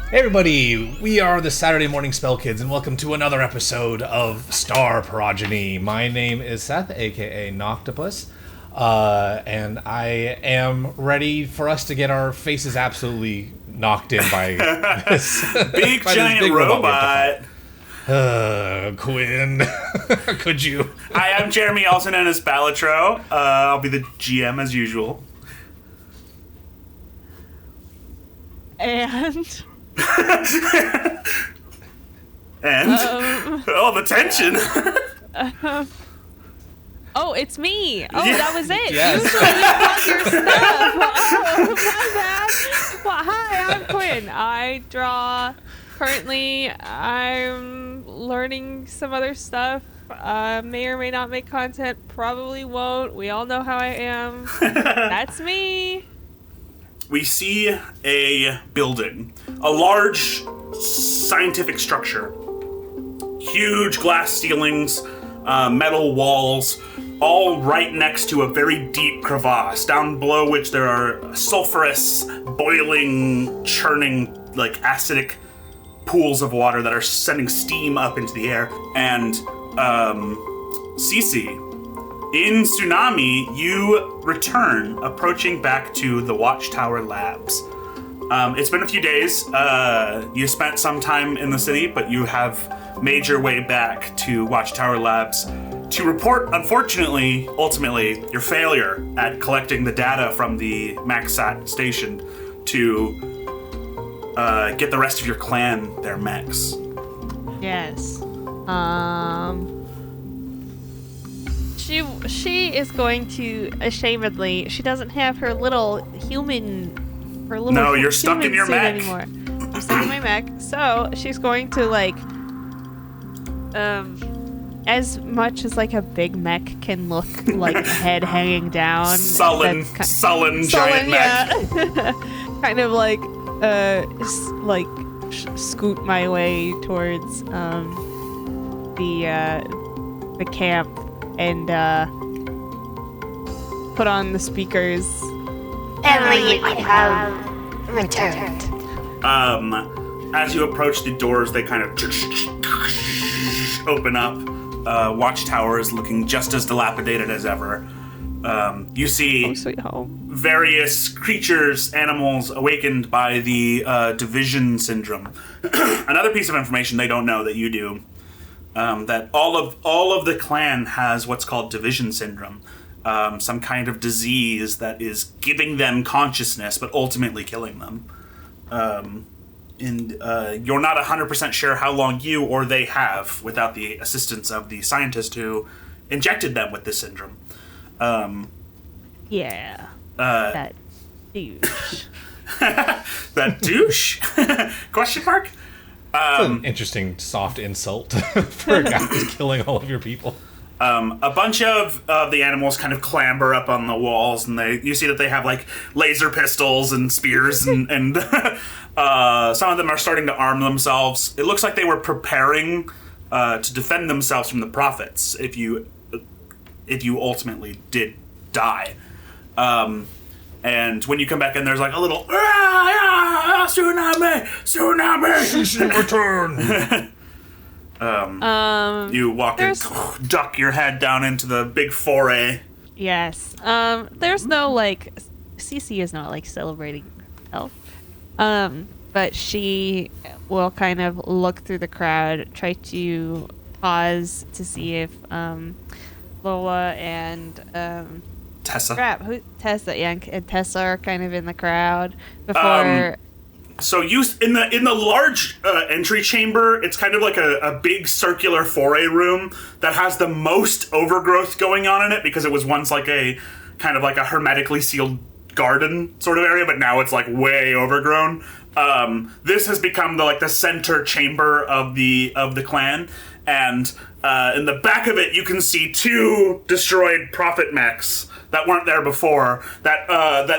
Hey everybody, we are the Saturday Morning Spell Kids, and welcome to another episode of Star Progeny. My name is Seth, aka Noctopus, and I am ready for us to get our faces absolutely knocked in by this big by giant this big robot. Quinn, could you? Hi, I'm Jeremy, also known as Balatro. I'll be the GM as usual. And the tension. Oh, it's me. Oh, Yeah. that was it. Yes. Usually you plug your stuff. Oh, my bad. Well, hi, I'm Quinn. I draw. Currently, I'm learning some other stuff. May or may not make content. Probably won't. We all know how I am. That's me. We see a building, a large scientific structure, huge glass ceilings, metal walls, all right next to a very deep crevasse, down below which there are sulfurous, boiling, churning, like acidic pools of water that are sending steam up into the air. And Seasea, in Tsunami, you return, approaching back to the Watchtower Labs. It's been a few days. You spent some time in the city, but you have made your way back to Watchtower Labs to report, unfortunately, ultimately, your failure at collecting the data from the MaxSat station to get the rest of your clan their mechs. Yes. She is going to, ashamedly, she doesn't have her little human. No, you're stuck in your mech anymore. I'm stuck in my mech, so she's going to as much as like a big mech can look like a head hanging down. Sullen giant mech. Yeah. Kind of like scoot my way towards the camp and put on the speakers. Finally, I have returned. As you approach the doors, they kind of open up. Watchtower is looking just as dilapidated as ever. You see Sweet home. various creatures, animals awakened by the division syndrome. Another piece of information they don't know that you do, that all of the clan has what's called division syndrome. Some kind of disease that is giving them consciousness, but ultimately killing them. And you're not 100% sure how long you or they have without the assistance of the scientist who injected them with this syndrome. Yeah. That douche. That douche? Question mark? It's an interesting soft insult for a guy who's killing all of your people. A bunch of the animals kind of clamber up on the walls, and you see that they have like laser pistols and spears, and some of them are starting to arm themselves. It looks like they were preparing to defend themselves from the prophets if you ultimately did die. And when you come back in, there's like a little tsunami, Return. You walk and duck your head down into the big foray. Yes. There's no Seasea is not celebrating herself. But she will kind of look through the crowd, try to pause to see if Lola and Tessa. Tessa, yeah, and Tessa are kind of in the crowd before. So you in the large entry chamber, it's kind of like a big circular foray room that has the most overgrowth going on in it because it was once like a kind of like a hermetically sealed garden sort of area, but now it's like way overgrown. This has become the center chamber of the clan, and in the back of it you can see two destroyed prophet mechs that weren't there before. That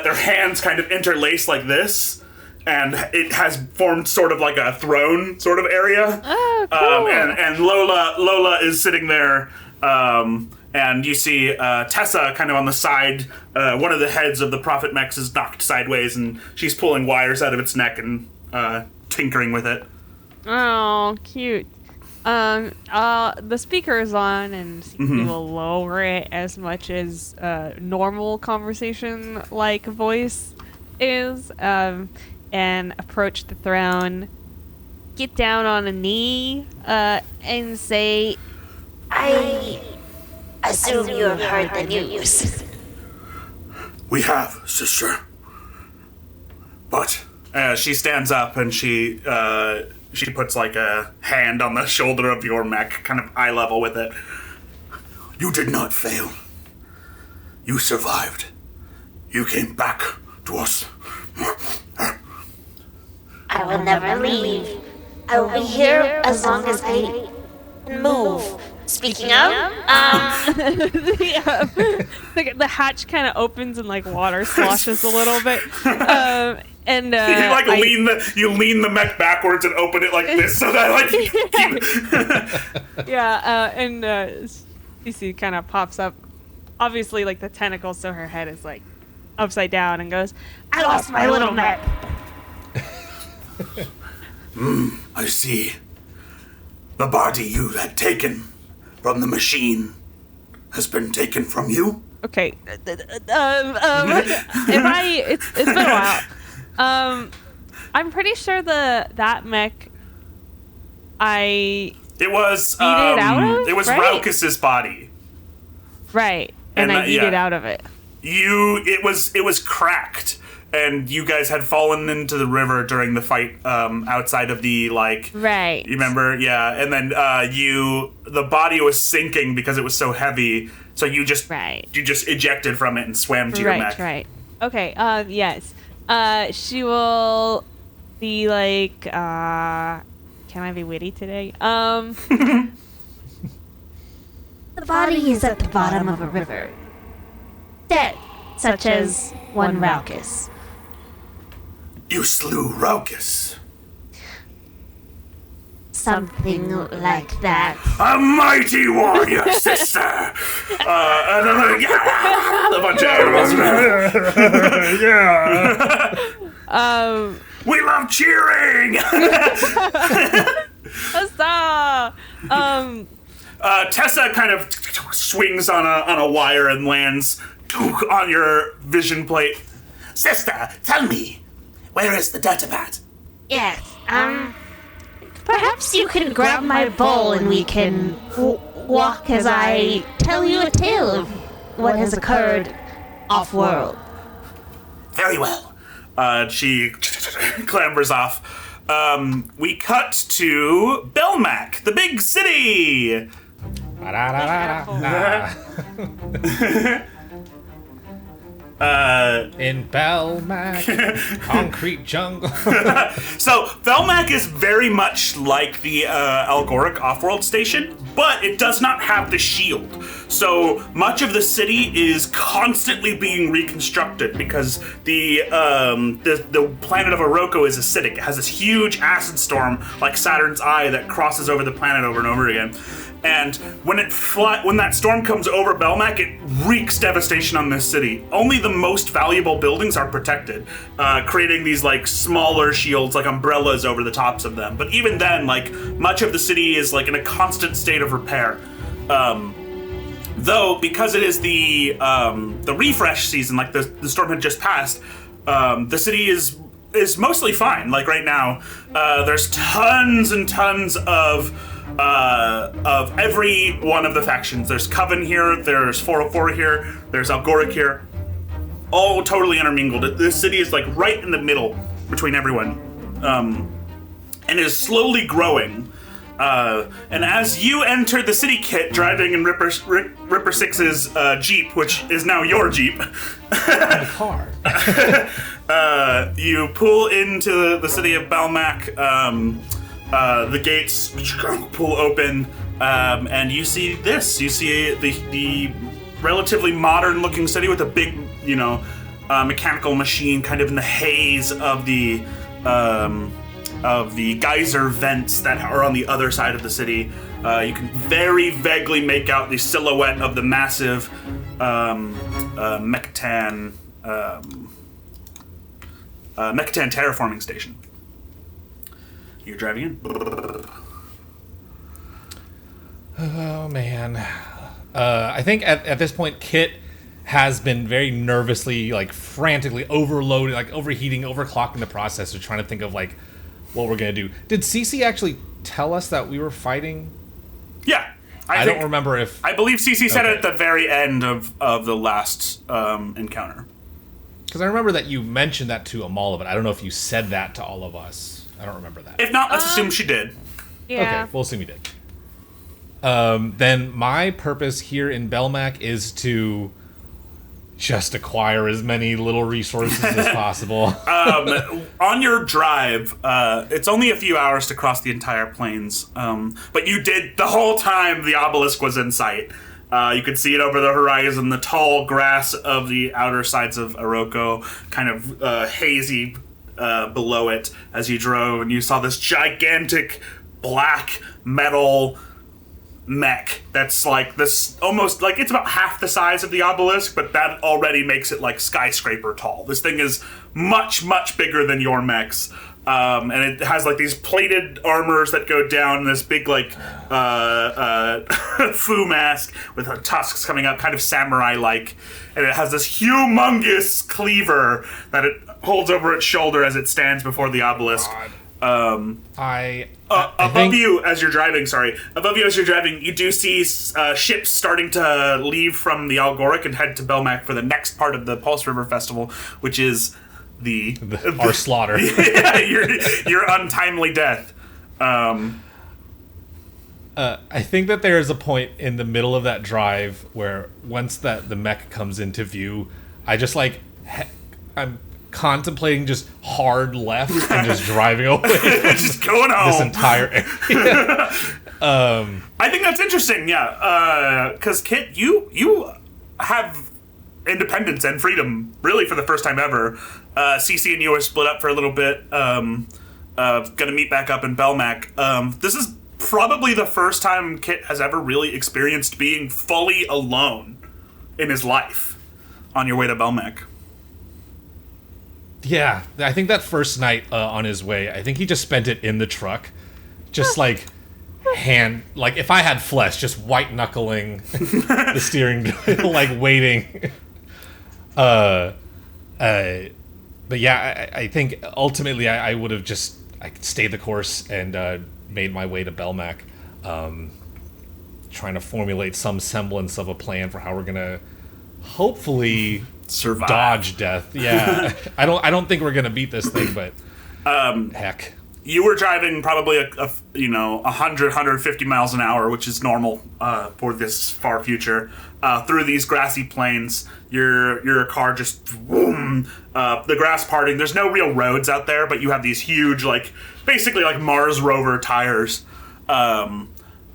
their hands kind of interlace like this. And it has formed sort of like a throne sort of area. Oh, cool. And Lola is sitting there, and you see Tessa kind of on the side. One of the heads of the Prophet Mex is knocked sideways, and she's pulling wires out of its neck and tinkering with it. Oh, cute. The speaker is on, and he will lower it as much as normal conversation-like voice is, and approach the throne, get down on a knee, and say, I assume you have heard the news. We have, sister. But she stands up and she puts like a hand on the shoulder of your mech, kind of eye level with it. You did not fail. You survived. You came back to us. I will never leave. I will be here as long as I can move. Speaking of, the hatch kind of opens and like water sloshes a little bit, and you lean the mech backwards and open it like this, so that and Cece kind of pops up, obviously like the tentacles, so her head is like upside down, and goes, I lost my little mech. I see. The body you had taken from the machine has been taken from you? Okay. It's been a while. I'm pretty sure that mech It was out of, it was right? Raucus's body. Right. And I yeeted out of it. It was cracked. And you guys had fallen into the river during the fight outside of the, like... Right. You remember? Yeah. And then the body was sinking because it was so heavy. So you just ejected from it and swam to your mech. Right. Okay. Yes. She will be like, can I be witty today? The body is at the bottom of a river. Dead, such as one Raucus. You slew Raucus. Something like that. A mighty warrior, sister! And then a bunch of animals. We love cheering! Huzzah! Tessa kind of swings on a wire and lands on your vision plate. Sister, tell me, where is the datapad? Yes, perhaps you can grab my bowl and we can walk as I tell you a tale of what has occurred off-world. Very well. She clambers off. We cut to Belmac, the big city. In Belmac, concrete jungle. So Belmac is very much like the Algoric off-world station, but it does not have the shield. So much of the city is constantly being reconstructed because the planet of Oroko is acidic. It has this huge acid storm like Saturn's eye that crosses over the planet over and over again. And when that storm comes over Belmac, it wreaks devastation on this city. Only the most valuable buildings are protected, creating these like smaller shields, like umbrellas over the tops of them. But even then, like much of the city is like in a constant state of repair. Though because it is the refresh season, like the storm had just passed, the city is mostly fine. Like right now, there's tons and tons of every one of the factions. There's Coven here, there's 404 here, there's Algoric here, all totally intermingled. This city is like right in the middle between everyone, and is slowly growing. And as you enter the city, Kit, driving in Ripper 6's Jeep, which is now your Jeep, car. You pull into the city of Belmac. The gates pull open, and you see this. You see the relatively modern-looking city with a big, mechanical machine kind of in the haze of the geyser vents that are on the other side of the city. You can very vaguely make out the silhouette of the massive Mechtan terraforming station. You're driving in. Oh, man. I think at this point, Kit has been very nervously, like, frantically overloading, like, overheating, overclocking the processor, trying to think of, like, what we're going to do. Did Seasea actually tell us that we were fighting? Yeah. I don't remember if... I believe Cece said it at the very end of the last encounter. Because I remember that you mentioned that to Amala, but I don't know if you said that to all of us. I don't remember that. If not, let's assume she did. Yeah. Okay, we'll assume you did. Then my purpose here in Belmac is to just acquire as many little resources as possible. On your drive, it's only a few hours to cross the entire plains, but you did the whole time the obelisk was in sight. You could see it over the horizon, the tall grass of the outer sides of Iroko, kind of hazy below it as you drove, and you saw this gigantic black metal mech that's like this, almost like it's about half the size of the obelisk, but that already makes it like skyscraper tall. This thing is much, much bigger than your mechs. And it has like these plated armors that go down, this big like fu mask with tusks coming up, kind of samurai-like, and it has this humongous cleaver that it holds over its shoulder as it stands before the obelisk. Above you as you're driving, you do see ships starting to leave from the Algoric and head to Belmac for the next part of the Pulse River Festival, which is our slaughter. Yeah, your untimely death. I think that there is a point in the middle of that drive where once the mech comes into view, I just like I'm contemplating just hard left and just driving away, just going home. This entire area. I think that's interesting. Yeah, because Kit, you have independence and freedom really for the first time ever. Cece and you are split up for a little bit. Gonna meet back up in Belmac. This is probably the first time Kit has ever really experienced being fully alone in his life on your way to Belmac. Yeah, I think that first night on his way, I think he just spent it in the truck, just like if I had flesh, just white knuckling the steering wheel, like waiting. But yeah, I think ultimately I would have just stayed the course and made my way to Belmac, trying to formulate some semblance of a plan for how we're gonna hopefully survive, dodge death. Yeah, I don't think we're gonna beat this thing, but heck. You were driving probably 150 miles an hour, which is normal for this far future, through these grassy plains. Your car just boom, the grass parting. There's no real roads out there, but you have these huge, basically like Mars rover tires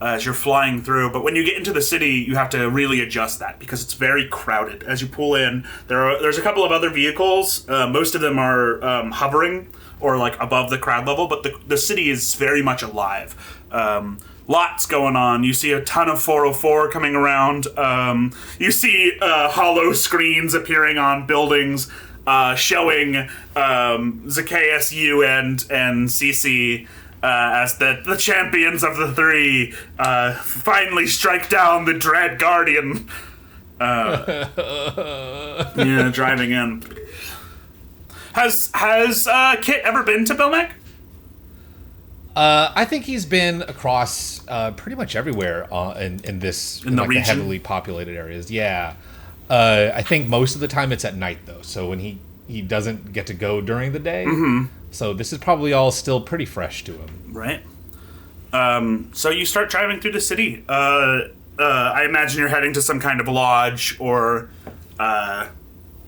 as you're flying through. But when you get into the city, you have to really adjust that because it's very crowded. As you pull in, there's a couple of other vehicles. Most of them are hovering or like above the crowd level, but the city is very much alive. Lots going on. You see a ton of 404 coming around. You see hollow screens appearing on buildings showing Zacchaeus, you, and CC as the champions of the three finally strike down the dread guardian. Driving in. Has Kit ever been to Belmac? I think he's been across pretty much everywhere in the heavily populated areas. Yeah, I think most of the time it's at night though. So when he doesn't get to go during the day, so this is probably all still pretty fresh to him. Right. So you start driving through the city. I imagine you're heading to some kind of lodge or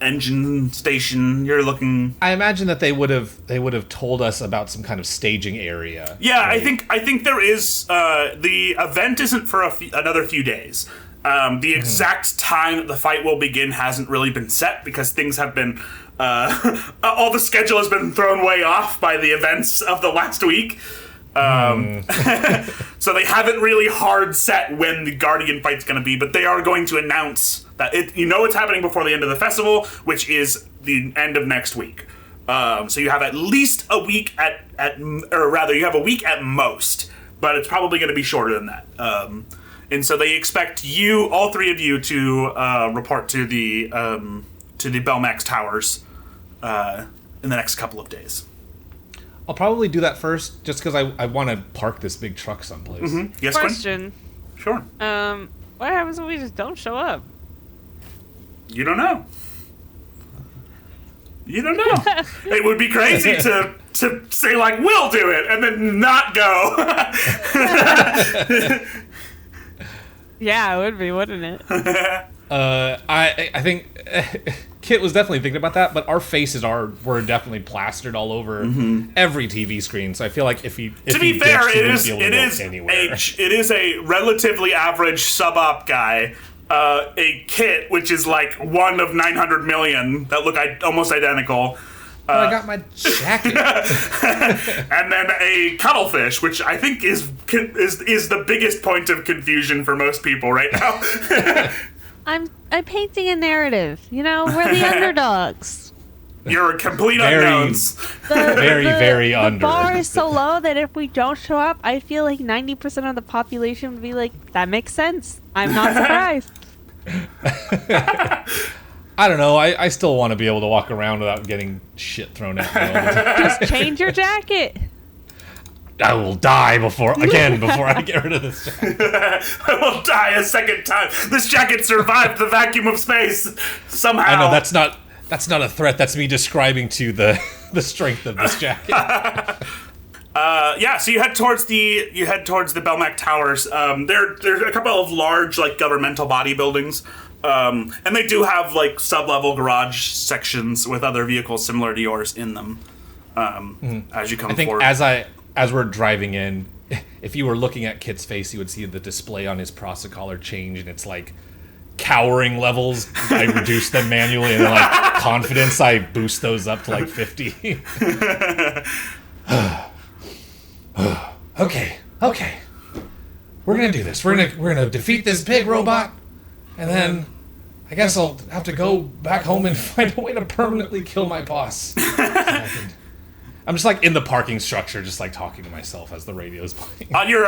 engine station. You're looking. I imagine that they would have told us about some kind of staging area. Yeah, right? I think there is. The event isn't for another few days. The exact time that the fight will begin hasn't really been set because things have been. All the schedule has been thrown way off by the events of the last week. So they haven't really hard set when the Guardian fight's going to be, but they are going to announce that it's happening before the end of the festival, which is the end of next week. So you have at least a week or rather, you have a week at most, but it's probably going to be shorter than that. And so they expect all three of you, to report to the Belmax Towers in the next couple of days. I'll probably do that first, just because I want to park this big truck someplace. Mm-hmm. Yes, Question. Quinn? Sure. What happens when we just don't show up? You don't know. You don't know. It would be crazy to say, like, we'll do it, and then not go. Yeah, it would be, wouldn't it? I think Kit was definitely thinking about that, but our faces were definitely plastered all over every TV screen. So I feel like if he to be fair, ditched, it is a relatively average sub-op guy. A Kit, which is like one of 900 million that look almost identical. I got my jacket. And then a cuttlefish, which I think is the biggest point of confusion for most people right now. I'm painting a narrative. You know, we're the underdogs. You're complete unknowns. Very under. The bar is so low that if we don't show up, I feel like 90% of the population would be like, that makes sense. I'm not surprised. I don't know. I still want to be able to walk around without getting shit thrown at me all the time. Just change your jacket. I will die before I get rid of this jacket. I will die a second time. This jacket survived the vacuum of space somehow. I know that's not a threat. That's me describing to the strength of this jacket. So you head towards the Belmac Towers. There's a couple of large, like, governmental body buildings, and they do have, like, sub-level garage sections with other vehicles similar to yours in them. As you come forward, I think as we're driving in, if you were looking at Kit's face, you would see the display on his Prasa collar change, and it's like cowering levels. I reduce them manually, and then, like, confidence, I boost those up to like 50. Okay. We're gonna do this. We're gonna defeat this big robot, and then I guess I'll have to go back home and find a way to permanently kill my boss. I'm just like in the parking structure, just like talking to myself as the radio's playing. On your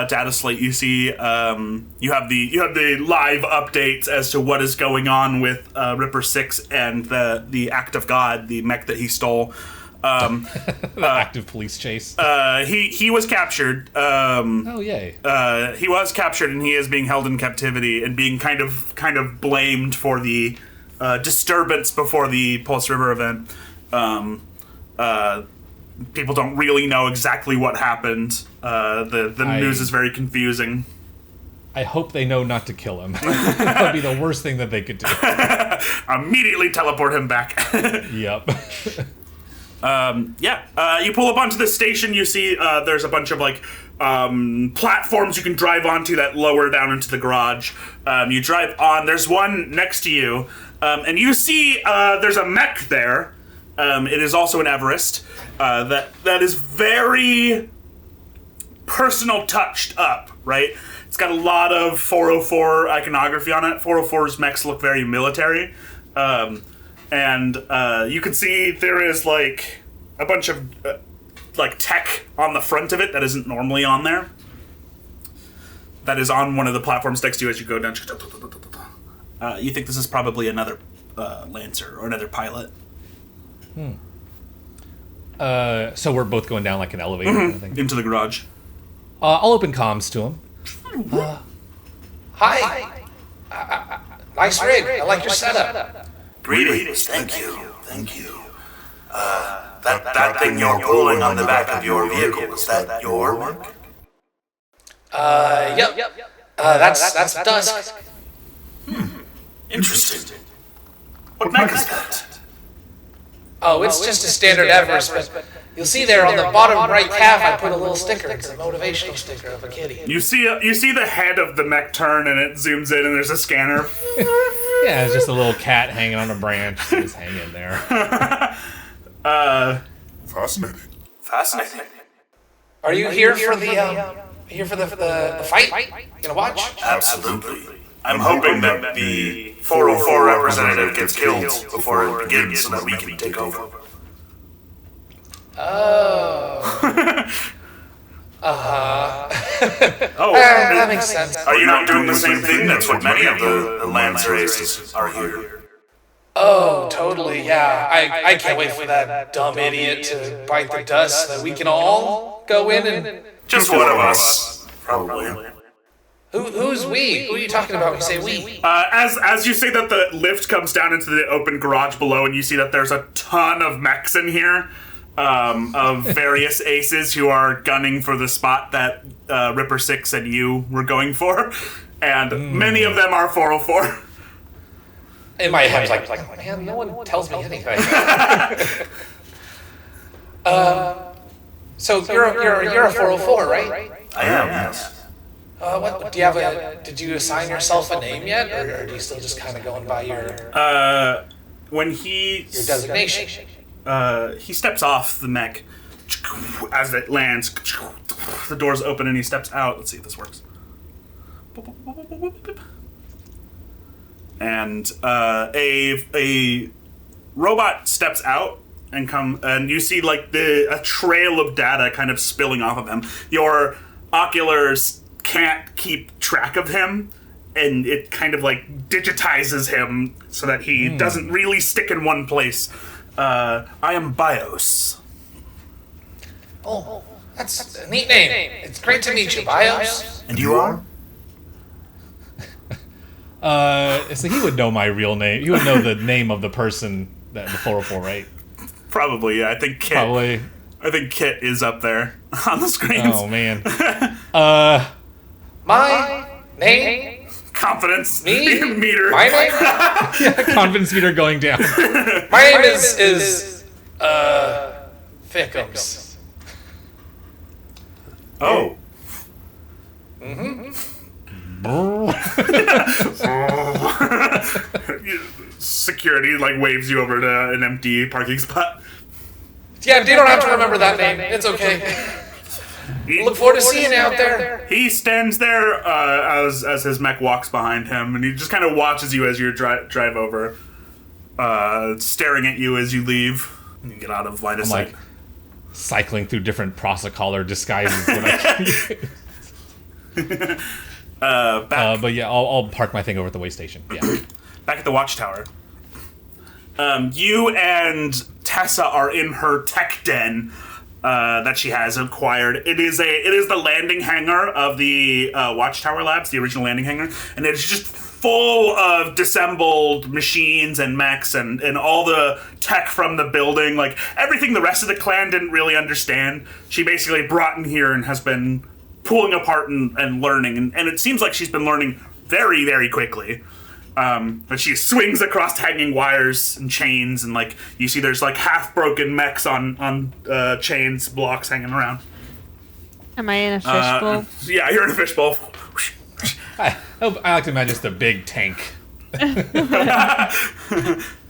data slate, you see you have the live updates as to what is going on with Ripper 6 and the Act of God, the mech that he stole. The active police chase. He was captured. Oh yay! He was captured, and he is being held in captivity and being kind of blamed for the disturbance before the Pulse River event. People don't really know exactly what happened. The news is very confusing. I hope they know not to kill him. That would be the worst thing that they could do. Immediately teleport him back. Yep. You pull up onto the station. You see there's a bunch of like platforms you can drive onto that lower down into the garage. You drive on. There's one next to you, and you see there's a mech there. It is also an Everest that is very personal touched up, right? It's got a lot of 404 iconography on it. 404's mechs look very military. And you can see there is like a bunch of like tech on the front of it that isn't normally on there. That is on one of the platforms next to you as you go down. You think this is probably another Lancer or another pilot. So we're both going down like an elevator kind of thing. Into the garage. I'll open comms to him. Hi. Nice rig. I like your setup. Greetings. Thank you. That thing you're pulling on the back of your vehicle, is that your work? Yep. That's Dusk. Interesting. What mech is that? Oh, it's just a standard Everest, but you'll see there on the bottom right calf I put a little sticker. It's a motivational sticker of a kitty. You see the head of the mech turn, and it zooms in, and there's a scanner. Yeah, it's just a little cat hanging on a branch. Just hanging there. Fascinating. Are you here for the fight? You gonna watch? Absolutely. I'm hoping that the 404 representative gets killed before it begins so that we can take over. Oh. Oh, That makes sense. Are you not doing the same thing? That's what many of the LANCER aces are here. Oh, totally, yeah. I can't wait for that dumb idiot to bite the dust so that we can all go in and... Just one of us, probably. Who's we? Who are you talking about when you say we? as you say that, the lift comes down into the open garage below, and you see that there's a ton of mechs in here, of various aces who are gunning for the spot that Ripper 6 and you were going for, and many of them are 404. In my head, like, man, no one tells me anything. So you're a 404, right? I am, yes. What do you have did you assign yourself a name yet, or are you still just kind of going by your When your designation? He steps off the mech as it lands. The doors open and he steps out. Let's see if this works. And a robot steps out and you see like a trail of data kind of spilling off of him. Your oculars can't keep track of him, and it kind of like digitizes him so that he doesn't really stick in one place. I am Bios. Oh, that's a neat name. It's great to meet you, Bios. And you are? So he would know my real name. He would know the name of the person that the 404, right? Probably, yeah. I think Kit. Probably. I think Kit is up there on the screen. Oh man. My name? Confidence Me? meter. My name? Confidence meter going down. My name is Thickums. Oh. Security like waves you over to an empty parking spot. Yeah, you don't have to remember that name. It's okay. Look forward to seeing you out there. He stands there as his mech walks behind him, and he just kind of watches you as you drive over, staring at you as you leave. And you get out of line of sight. Like cycling through different Prosocolor disguises. But yeah, I'll park my thing over at the way station. Yeah. Back at the watchtower. You and Tessa are in her tech den that she has acquired. It is the landing hangar of the Watchtower Labs, the original landing hangar, and it's just full of disassembled machines and mechs and all the tech from the building, like everything the rest of the clan didn't really understand. She basically brought in here and has been pulling apart and learning, and it seems like she's been learning very, very quickly. But she swings across hanging wires and chains, and like you see, there's like half broken mechs on chains, blocks hanging around. Am I in a fishbowl? Yeah, you're in a fishbowl. I like to imagine just a big tank.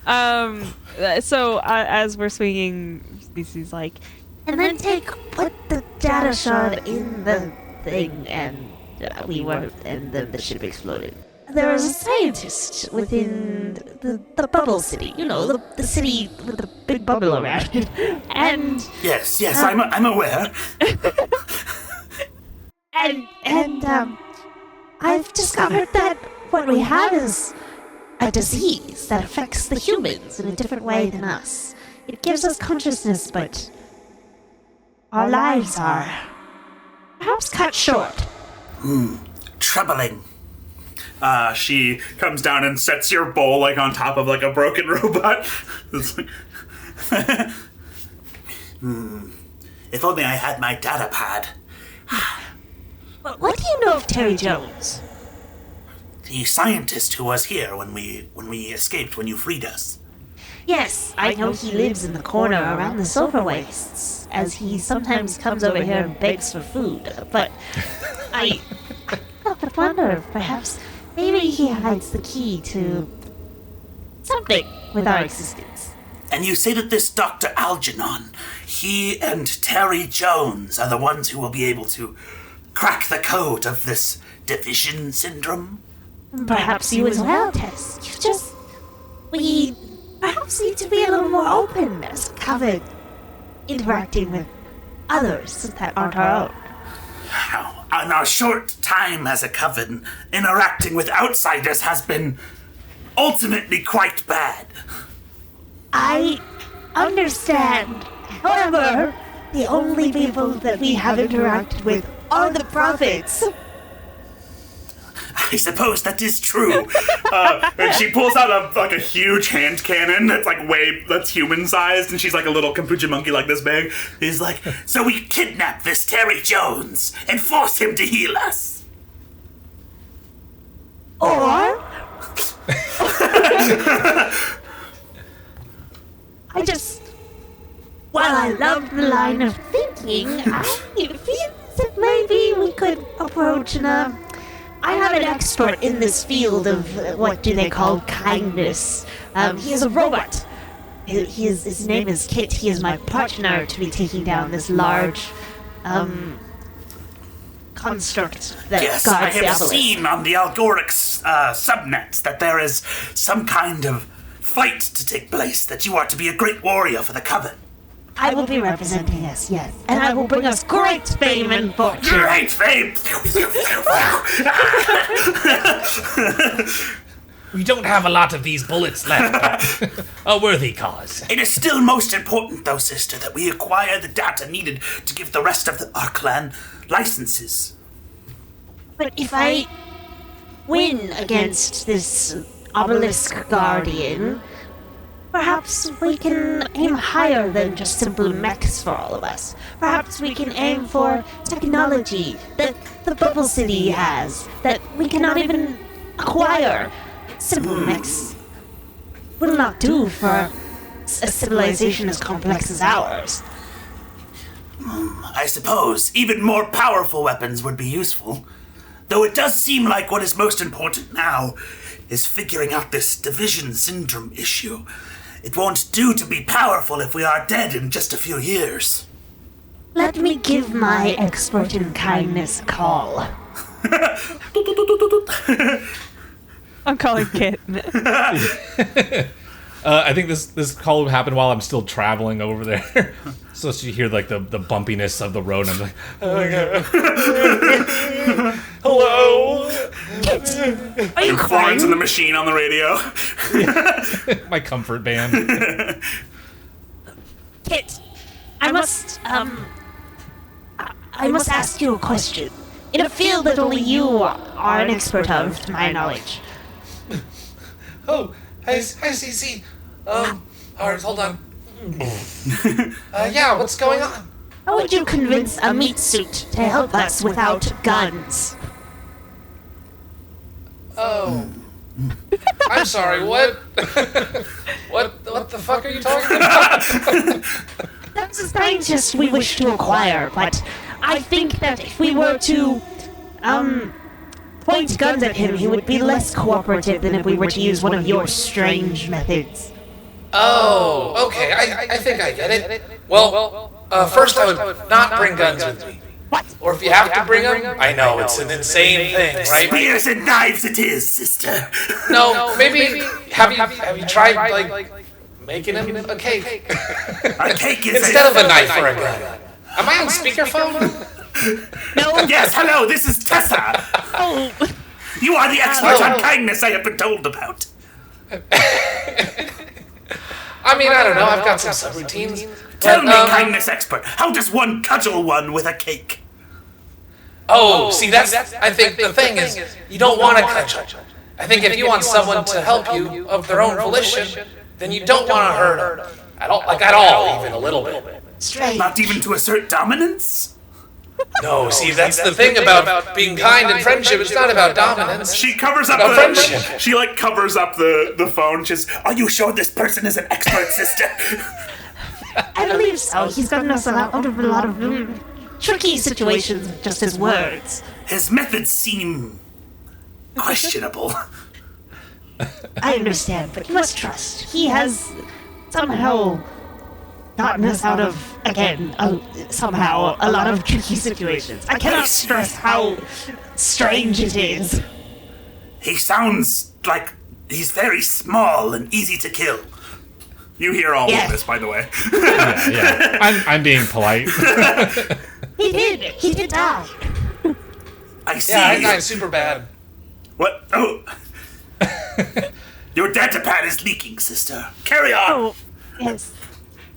So as we're swinging, Cece's like, And then put the data shard in the thing, and and then the ship exploded. There was a scientist within the bubble city, the city with the big bubble around it, and... Yes, I'm aware. and I've discovered that what we have is a disease that affects the humans in a different way than us. It gives us consciousness, but our lives are perhaps cut short. Troubling. She comes down and sets your bowl like on top of like a broken robot. It's like If only I had my data pad. But what do you know of Terry Jones? The scientist who was here when we escaped when you freed us. Yes, I know he lives in the corner around the sulfur wastes, as he sometimes comes over here and begs for food, but I wonder if perhaps maybe he hides the key to something with our existence. And you say that this Dr. Algernon, he and Terry Jones are the ones who will be able to crack the code of this division syndrome? Perhaps you as well, Tess. We perhaps need to be a little more open as covered interacting with others that aren't our own. In our short time as a coven, interacting with outsiders has been ultimately quite bad. I understand. However, the only people that we have interacted with are the prophets. I suppose that is true. And she pulls out a huge hand cannon that's human sized, and she's like a little kombucha monkey like this big. He's like, so we kidnap this Terry Jones and force him to heal us. Or while I love the line of thinking, I feel that maybe we could approach I have an expert in this field of what do they call kindness. He is a robot. His name is Kit. He is my partner to be taking down this large construct that Yes, guards I the have obelisk. seen on the Algoric subnets that there is some kind of fight to take place, that you are to be a great warrior for the Coven. I will be representing us, yes. And I will bring us great fame and fortune. Great fame! We don't have a lot of these bullets left, but a worthy cause. It is still most important, though, sister, that we acquire the data needed to give the rest of our clan licenses. But if I win against this obelisk guardian, perhaps we can aim higher than just simple mechs for all of us. Perhaps we can aim for technology that the Bubble City has, that we cannot even acquire. Simple mechs will not do for a civilization as complex as ours. I suppose even more powerful weapons would be useful. Though it does seem like what is most important now is figuring out this division syndrome issue. It won't do to be powerful if we are dead in just a few years. Let me give my expert in kindness a call. I'm calling Kit. I think this call happened while I'm still traveling over there. So you hear like the bumpiness of the road. And I'm like, oh my god. Hello. Are you Florence and the crying? Machine on the radio. My comfort band. Kit, I must ask you a question. In a field that only you are an expert of, to my knowledge. Oh, hi, CC. Alright, hold on. Yeah, what's going on? How would you convince a meat suit to help us without guns? Oh. I'm sorry, what? What the fuck are you talking about? That's a scientist we wish to acquire, but I think that if we were to, point guns at him, he would be less cooperative than if we were to use one of your strange methods. Oh, okay, I think I get it. Well, first I would not bring guns with me. What? Or if you have to bring them, I know, it's an insane thing, right? Spears and knives it is, sister. No, maybe, have you tried, like, making him a cake? A cake is Instead of a knife or a gun. Am I on speakerphone? No. Yes, hello, this is Tessa. Oh. You are the expert on kindness I have been told about. I mean, I don't know, I've got some subroutines. Tell me, But, kindness expert, how does one cudgel one with a cake? Oh, see, that's, I think the thing is, you don't want to cudgel. I think if you want someone to help you of their own volition, then you don't want to hurt them. At all, even a little bit. Strange. Not even to assert dominance? No, see, that's the thing about being kind and friendship. It's not about dominance. She covers up About the friendship. She like covers up the phone. She's Are you sure this person is an expert, sister? I believe so. He's gotten us out of a lot of tricky situations with just his words. His methods seem questionable. I understand, but you must trust. He has somehow gotten us out of, again, somehow, a lot of tricky situations. I cannot stress how strange it is. He sounds like he's very small and easy to kill. You hear all Yes. of this, by the way. Yeah. I'm being polite. He did die. I see. Yeah, I died super bad. What? Oh, Your data pad is leaking, sister. Carry on. Oh, yes.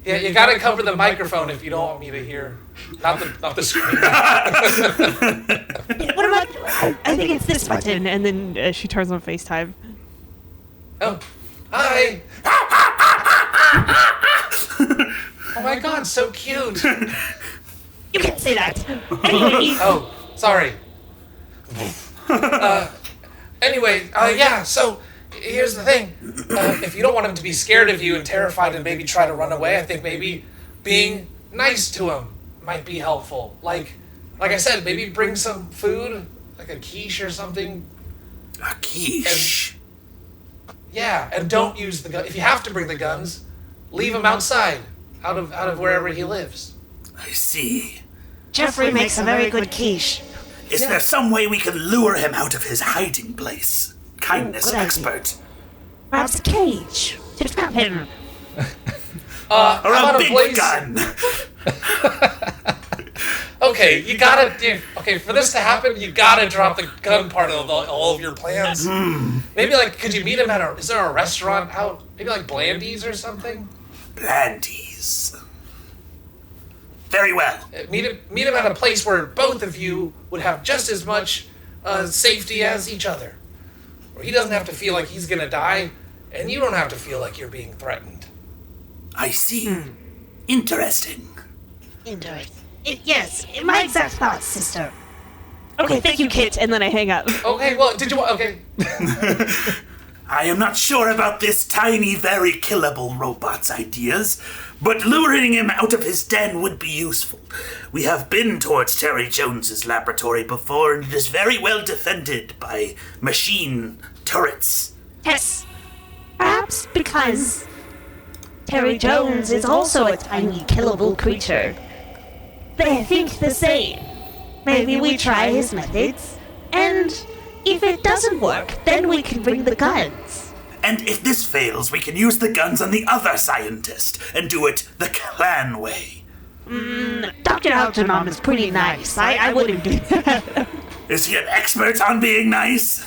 Yeah, you gotta cover the microphone if you don't want me to hear. Not the screen. What am I think it's this button, and then she turns on FaceTime. Oh, hi. Oh my god, so cute. You can't say that. Anyway, Oh, sorry. Anyway, yeah, so here's the thing. If you don't want him to be scared of you and terrified and maybe try to run away, I think maybe being nice to him might be helpful. Like I said, maybe bring some food, like a quiche or something. A quiche. Yeah, and don't use the gun. If you have to bring the guns, leave them outside, out of wherever he lives. I see. Jeffrey makes a very good quiche. Is there some way we can lure him out of his hiding place? Kindness good idea. expert. Perhaps a cage to trap him. Or about a a big blaze- gun. Okay, you gotta. Okay, for this to happen, you gotta drop the gun part of all of your plans. Maybe like, could you meet him at a? Is there a restaurant out? Maybe like Blandy's or something. Blandies. Very well. Meet him at a place where both of you would have just as much safety as each other. Where he doesn't have to feel like he's gonna die, and you don't have to feel like you're being threatened. I see. Interesting. Interesting. Yes, my exact thoughts, sister. Okay, thank you, Kit. And then I hang up. Okay, well, did you? Okay. I am not sure about this tiny, very killable robot's ideas, but luring him out of his den would be useful. We have been towards Terry Jones's laboratory before, and it is very well defended by machine turrets. Yes. Perhaps because Terry Jones is also a tiny, killable creature. They think the same. Maybe we try his methods, and if it doesn't work, then we can bring the guns. And if this fails, we can use the guns on the other scientist and do it the clan way. Dr. Algernon is pretty nice. I wouldn't do that. Is he an expert on being nice?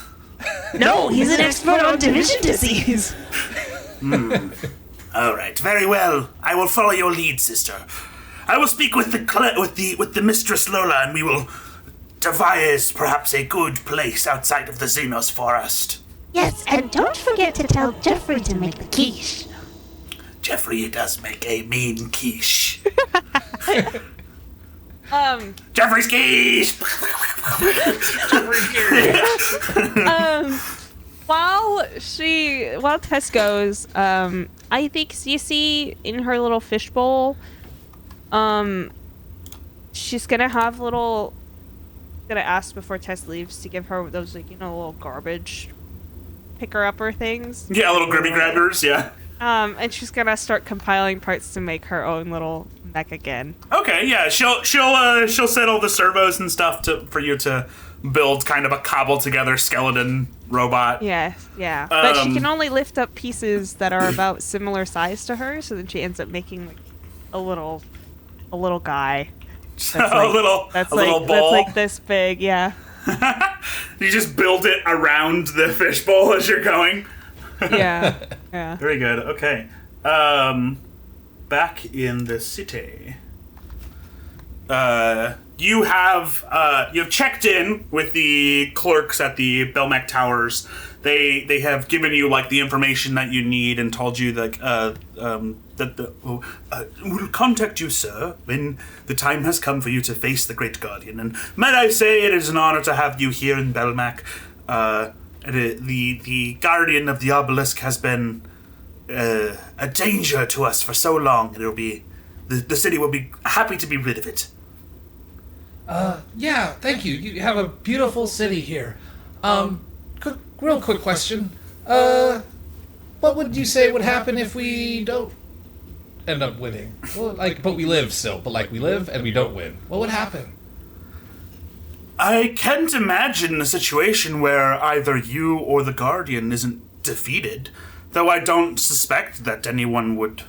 No, he's an expert on division disease. All right, very well. I will follow your lead, sister. I will speak with the Mistress Lola, and we will devise perhaps a good place outside of the Xenos Forest. Yes, and don't forget to tell Jeffrey to make the quiche. Jeffrey does make a mean quiche. Jeffrey's quiche. While Tess goes, I think Cece in her little fishbowl, she's gonna ask before Tess leaves to give her those little garbage picker-upper things. yeah, little gribby grabbers. Yeah. And she's gonna start compiling parts to make her own little mech again. Okay. Yeah. She'll set all the servos and stuff for you to build kind of a cobbled together skeleton robot. Yeah. But she can only lift up pieces that are about similar size to her, so then she ends up making like a little guy. a little ball. That's like this big, yeah. You just build it around the fishbowl as you're going. Yeah. Very good. Okay. Back in the city. You have checked in with the clerks at the Belmec Towers. They have given you like the information that you need and told you that we'll contact you, sir, when the time has come for you to face the Great Guardian. And might I say, it is an honor to have you here in Belmec. The Guardian of the Obelisk has been a danger to us for so long, and it'll be the city will be happy to be rid of it. Yeah, thank you. You have a beautiful city here. Real quick question. What would you say would happen if we don't end up winning? Well, but we live still. But we live and we don't win. What would happen? I can't imagine a situation where either you or the Guardian isn't defeated, though I don't suspect that anyone would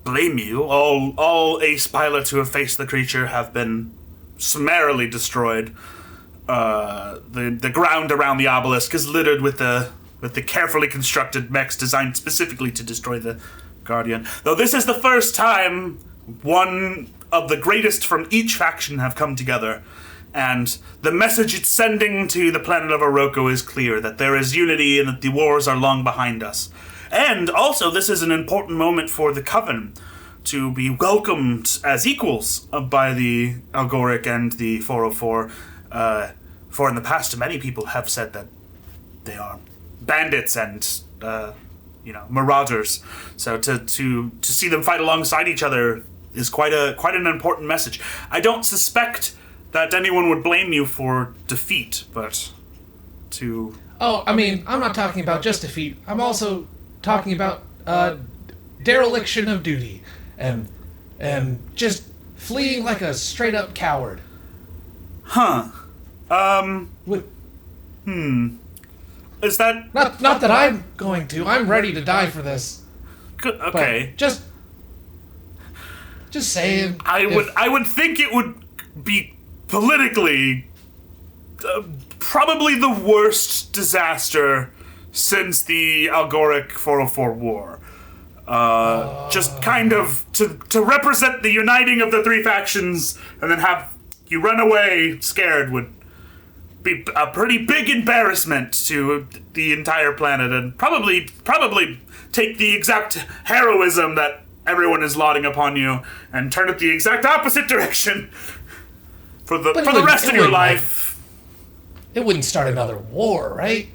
blame you. All ace pilots who have faced the creature have been summarily destroyed. The ground around the obelisk is littered with the carefully constructed mechs designed specifically to destroy the Guardian. Though this is the first time one of the greatest from each faction have come together, and the message it's sending to the planet of Oroko is clear, that there is unity and that the wars are long behind us. And also, this is an important moment for the Coven to be welcomed as equals by the Algoric and the 404. For in the past, many people have said that they are bandits and, marauders. So to see them fight alongside each other is quite an important message. I don't suspect that anyone would blame you for defeat, but to... Oh, I mean, I'm not talking about just defeat. I'm also talking about dereliction of duty and just fleeing like a straight-up coward. Huh. Is that... Not that I'm going to. I'm ready to die for this. Good, okay. But just saying. I would think it would be politically probably the worst disaster since the Algoric 404 war. Just kind of to represent the uniting of the three factions and then have you run away scared would be a pretty big embarrassment to the entire planet, and probably take the exact heroism that everyone is lauding upon you and turn it the exact opposite direction for the rest of your life. It wouldn't start another war, right?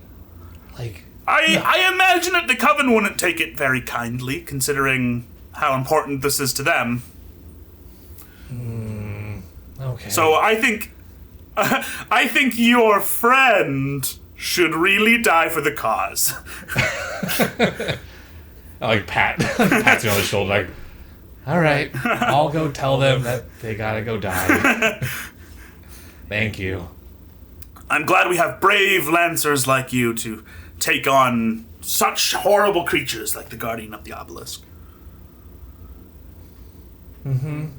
Like, I imagine that the Coven wouldn't take it very kindly, considering how important this is to them. Okay. So I think your friend should really die for the cause. Pat's on his shoulder, like, all right, I'll go tell them that they gotta go die. Thank you. I'm glad we have brave Lancers like you to take on such horrible creatures like the Guardian of the Obelisk. There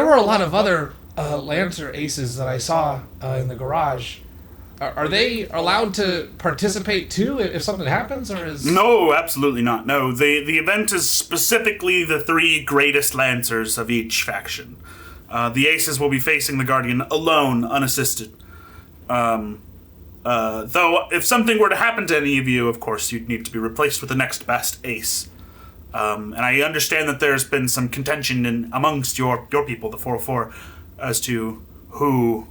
were a lot of other Lancer aces that I saw in the garage. Are they allowed to participate too if something happens, or is... No, absolutely not. No, the event is specifically the three greatest Lancers of each faction. The aces will be facing the Guardian alone, unassisted. Though, if something were to happen to any of you, of course, you'd need to be replaced with the next best ace. And I understand that there's been some contention amongst your people, the 404, as to who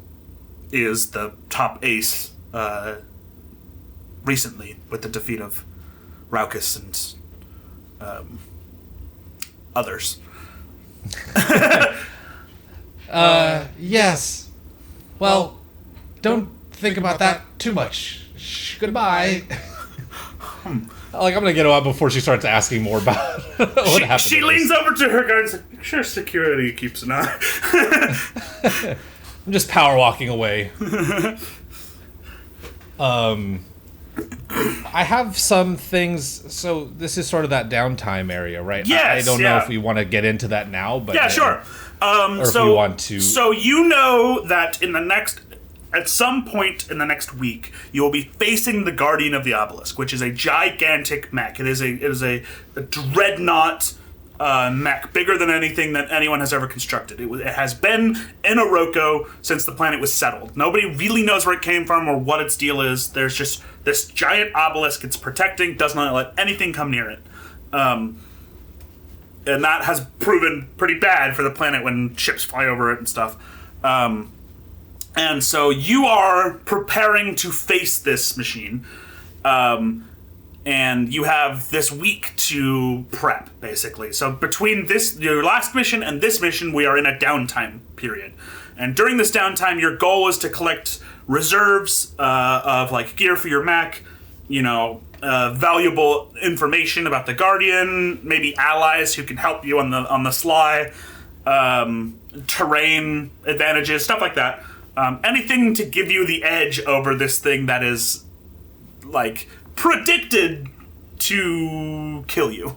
is the top ace recently with the defeat of Raucus and others. Yes. Well, don't think about that too much. Goodbye. Like, I'm gonna get out before she starts asking more about what happened. She leans over to her guard and says, make sure security keeps an eye. I'm just power walking away. I have some things. So this is sort of that downtime area, right? Yes, I don't know if we want to get into that now, but yeah, sure. Or if we want to. So you know that at some point in the next week, you will be facing the Guardian of the Obelisk, which is a gigantic mech. It is a dreadnought mech, bigger than anything that anyone has ever constructed. It has been in Oroko since the planet was settled. Nobody really knows where it came from or what its deal is. There's just this giant obelisk it's protecting, does not let anything come near it. And that has proven pretty bad for the planet when ships fly over it and stuff. And so you are preparing to face this machine. And you have this week to prep, basically. So between your last mission and this mission, we are in a downtime period. And during this downtime, your goal is to collect reserves of like gear for your mech, valuable information about the Guardian, maybe allies who can help you on the sly, terrain advantages, stuff like that. Anything to give you the edge over this thing that is like predicted to kill you.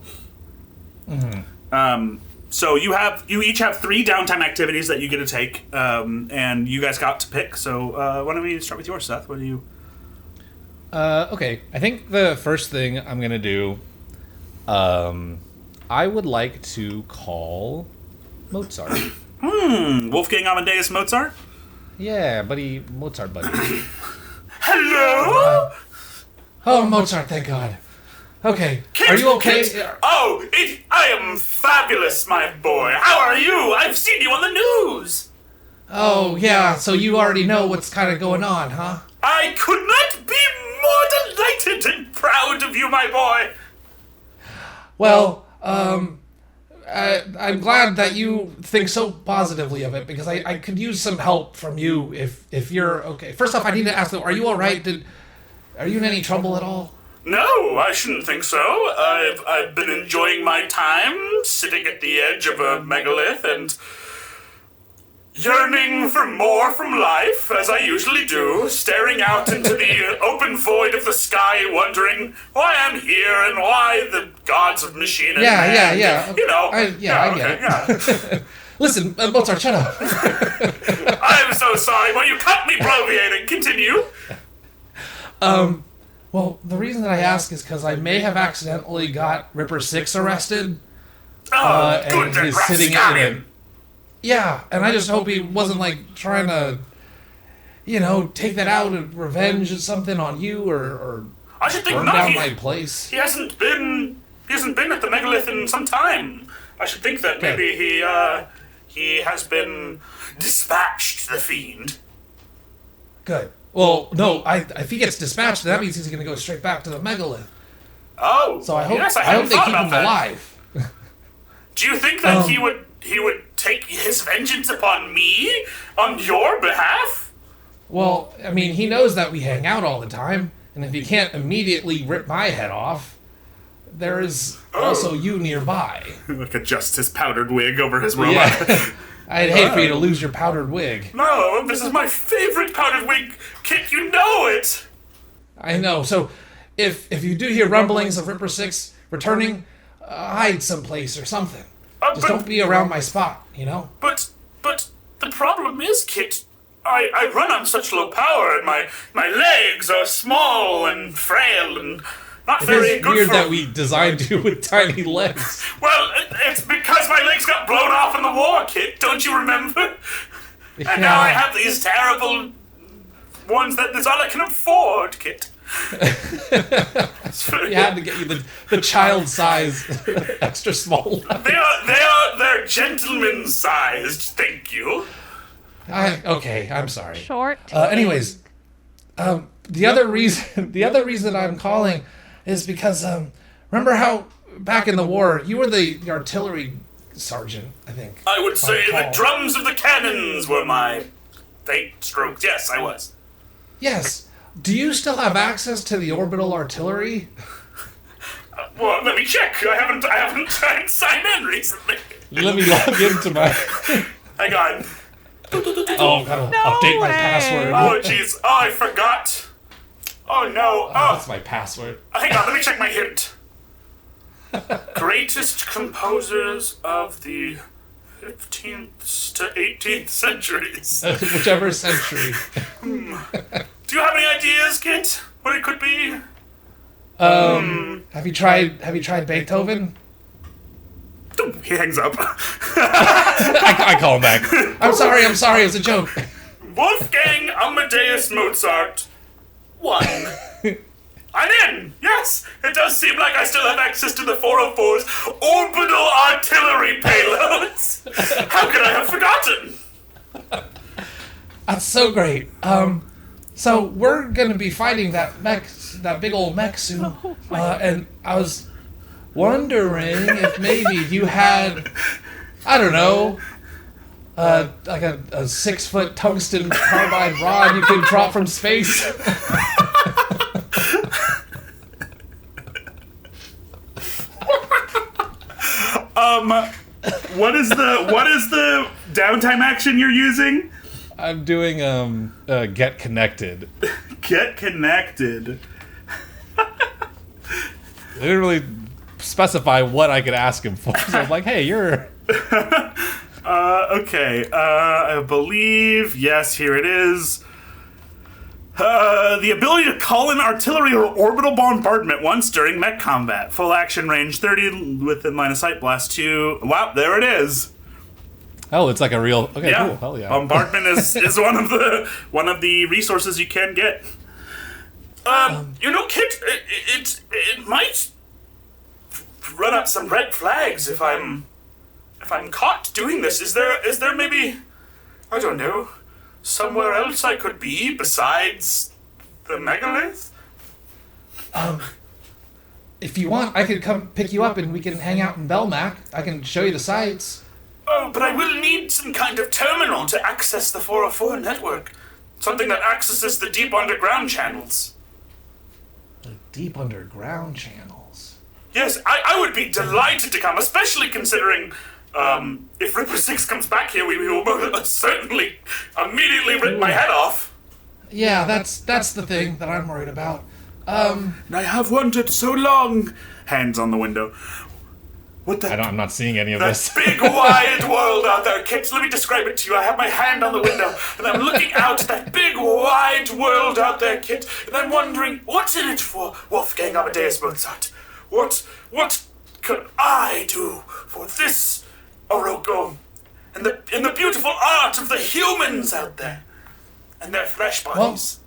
So you each have 3 downtime activities that you get to take, and you guys got to pick. So why don't we start with yours, Seth? What do you? Okay, I think the first thing I'm gonna do, I would like to call Mozart. Wolfgang Amadeus Mozart? Yeah, buddy, Mozart, buddy. Hello? Oh, Mozart, thank God. Okay, are you okay? I am fabulous, my boy. How are you? I've seen you on the news. Oh, yeah, so you already know what's kind of going on, huh? I could not be more delighted and proud of you, my boy. Well, I'm glad that you think so positively of it, because I could use some help from you if you're okay. First off, I need to ask though, are you all right? Are you in any trouble at all? No, I shouldn't think so. I've been enjoying my time sitting at the edge of a megalith and yearning for more from life, as I usually do, staring out into the open void of the sky, wondering why I'm here and why the gods of machine and man, Yeah. You know. I get it. Yeah. Listen, Mozart, shut up. I'm so sorry. Well, you cut me bloviating. Continue. Well, the reason that I ask is because I may have accidentally got Ripper 6 arrested. Good. And he's sitting in it. Yeah, and I just hope he wasn't, like, trying to, take that out of revenge or something on you, or I should think burn not. down my place. He hasn't been at the megalith in some time. I should think that maybe he has been dispatched, the fiend. Good. Well, no, if he gets dispatched, that means he's going to go straight back to the megalith. Oh, So I hope yes, I hope hadn't they thought keep about him that. alive. Do you think that he would take his vengeance upon me on your behalf? Well, I mean, he knows that we hang out all the time, and if he can't immediately rip my head off, there is also you nearby. Like adjusts his powdered wig over his robot. Yeah. I'd hate for you to lose your powdered wig. No, this is my favorite powdered wig, Kit. You know it. I know. So, if you do hear rumblings of Ripper 6 returning, hide someplace or something. Just don't be around my spot, But the problem is, Kit, I run on such low power, and my legs are small and frail and not very It's good weird for... that we designed you with tiny legs. Well, it's because my legs got blown off in the war, Kit. Don't you remember? And now I have these terrible ones that's all I can afford, Kit. We had to get you the child size, extra small. They're gentleman sized. Thank you. Okay, I'm sorry. Short. Anyways, the other reason I'm calling is because remember how back in the war you were the artillery sergeant, I think. I would say the recall. drums of the cannons were my fate strokes. Yes, I was. Yes. Do you still have access to the orbital artillery? Well, let me check. I haven't tried to sign in recently. Let me log into my. Hang on. Oh, gotta update my way. password. Oh, jeez. Oh, I forgot. Oh, no. That's my password. Hang on. Let me check my hint. Greatest composers of the 15th to 18th centuries. Whichever century. Do you have any ideas, Kit? What it could be? Have you tried Beethoven? He hangs up. I call him back. I'm sorry. It was a joke. Wolfgang Amadeus Mozart. 1. I'm in! Yes! It does seem like I still have access to the 404's orbital artillery payloads! How could I have forgotten? That's so great. So we're gonna be fighting that big old mech soon, and I was wondering if maybe you had, I don't know, like a 6-foot tungsten carbide rod you could drop from space. What is the downtime action you're using? I'm doing get connected. Get connected. They didn't really specify what I could ask him for. So I'm like, hey, you're... Okay. I believe, yes, here it is. The ability to call in artillery or orbital bombardment once during mech combat. Full action range 30 within line of sight. Blast 2. Wow, there it is. Oh, it's like a real... Okay, Yeah. cool. Hell yeah. Bombardment is one of the resources you can get. Kit, it might run up some red flags if I'm caught doing this. Is there maybe, I don't know, somewhere else I could be besides the megalith? If you want, I could come pick you up and we can hang out in Belmac. I can show you the sights. Oh, but I will need some kind of terminal to access the 404 network. Something that accesses the deep underground channels. The deep underground channels. Yes, I would be delighted to come, especially considering if Ripper 6 comes back here, we will most certainly immediately rip my head off. Yeah, that's the thing that I'm worried about. And I have wondered so long. Hands on the window. What the... I'm not seeing any of this. That big wide world out there, kids. Let me describe it to you. I have my hand on the window, and I'm looking out at that big wide world out there, kid. And I'm wondering, what's in it for Wolfgang Amadeus Mozart? What could I do for this Orogo and the beautiful art of the humans out there and their flesh bodies?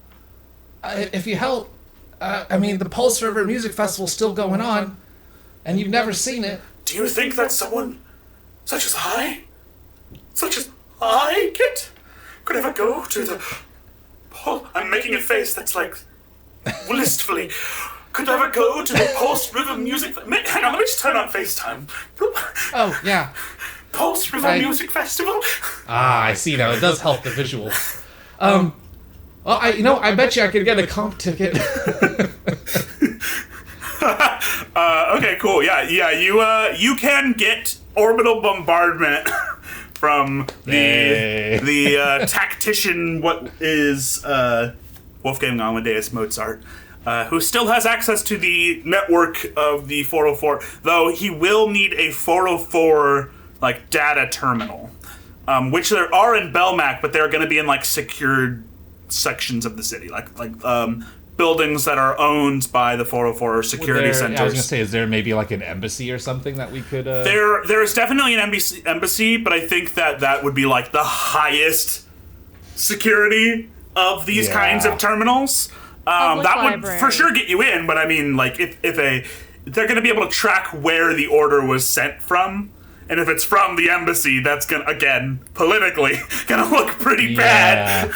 Well, if you help, the Pulse River Music Festival's still going on, and you've never seen it. Do you think that someone such as I, Kit, could ever go to the... I'm making a face that's like, wistfully. Could ever go to the Pulse River Music... Hang on, let me just turn on FaceTime. Oh, yeah. Pulse River Music Festival? I see now. It does help the visuals. Well, I bet you I could get a comp ticket. Okay, cool. Yeah. You can get orbital bombardment from the tactician. What is Wolfgang Amadeus Mozart, who still has access to the network of the 404. Though he will need a 404 data terminal, which there are in Belmac, but they're going to be in secured sections of the city, buildings that are owned by the 404 security centers. I was going to say, is there maybe an embassy or something that we could... There's definitely an embassy, but I think that would be the highest security of these kinds of terminals. That library would for sure get you in, but if they're going to be able to track where the order was sent from, and if it's from the embassy, that's going to, again, politically, going to look pretty bad.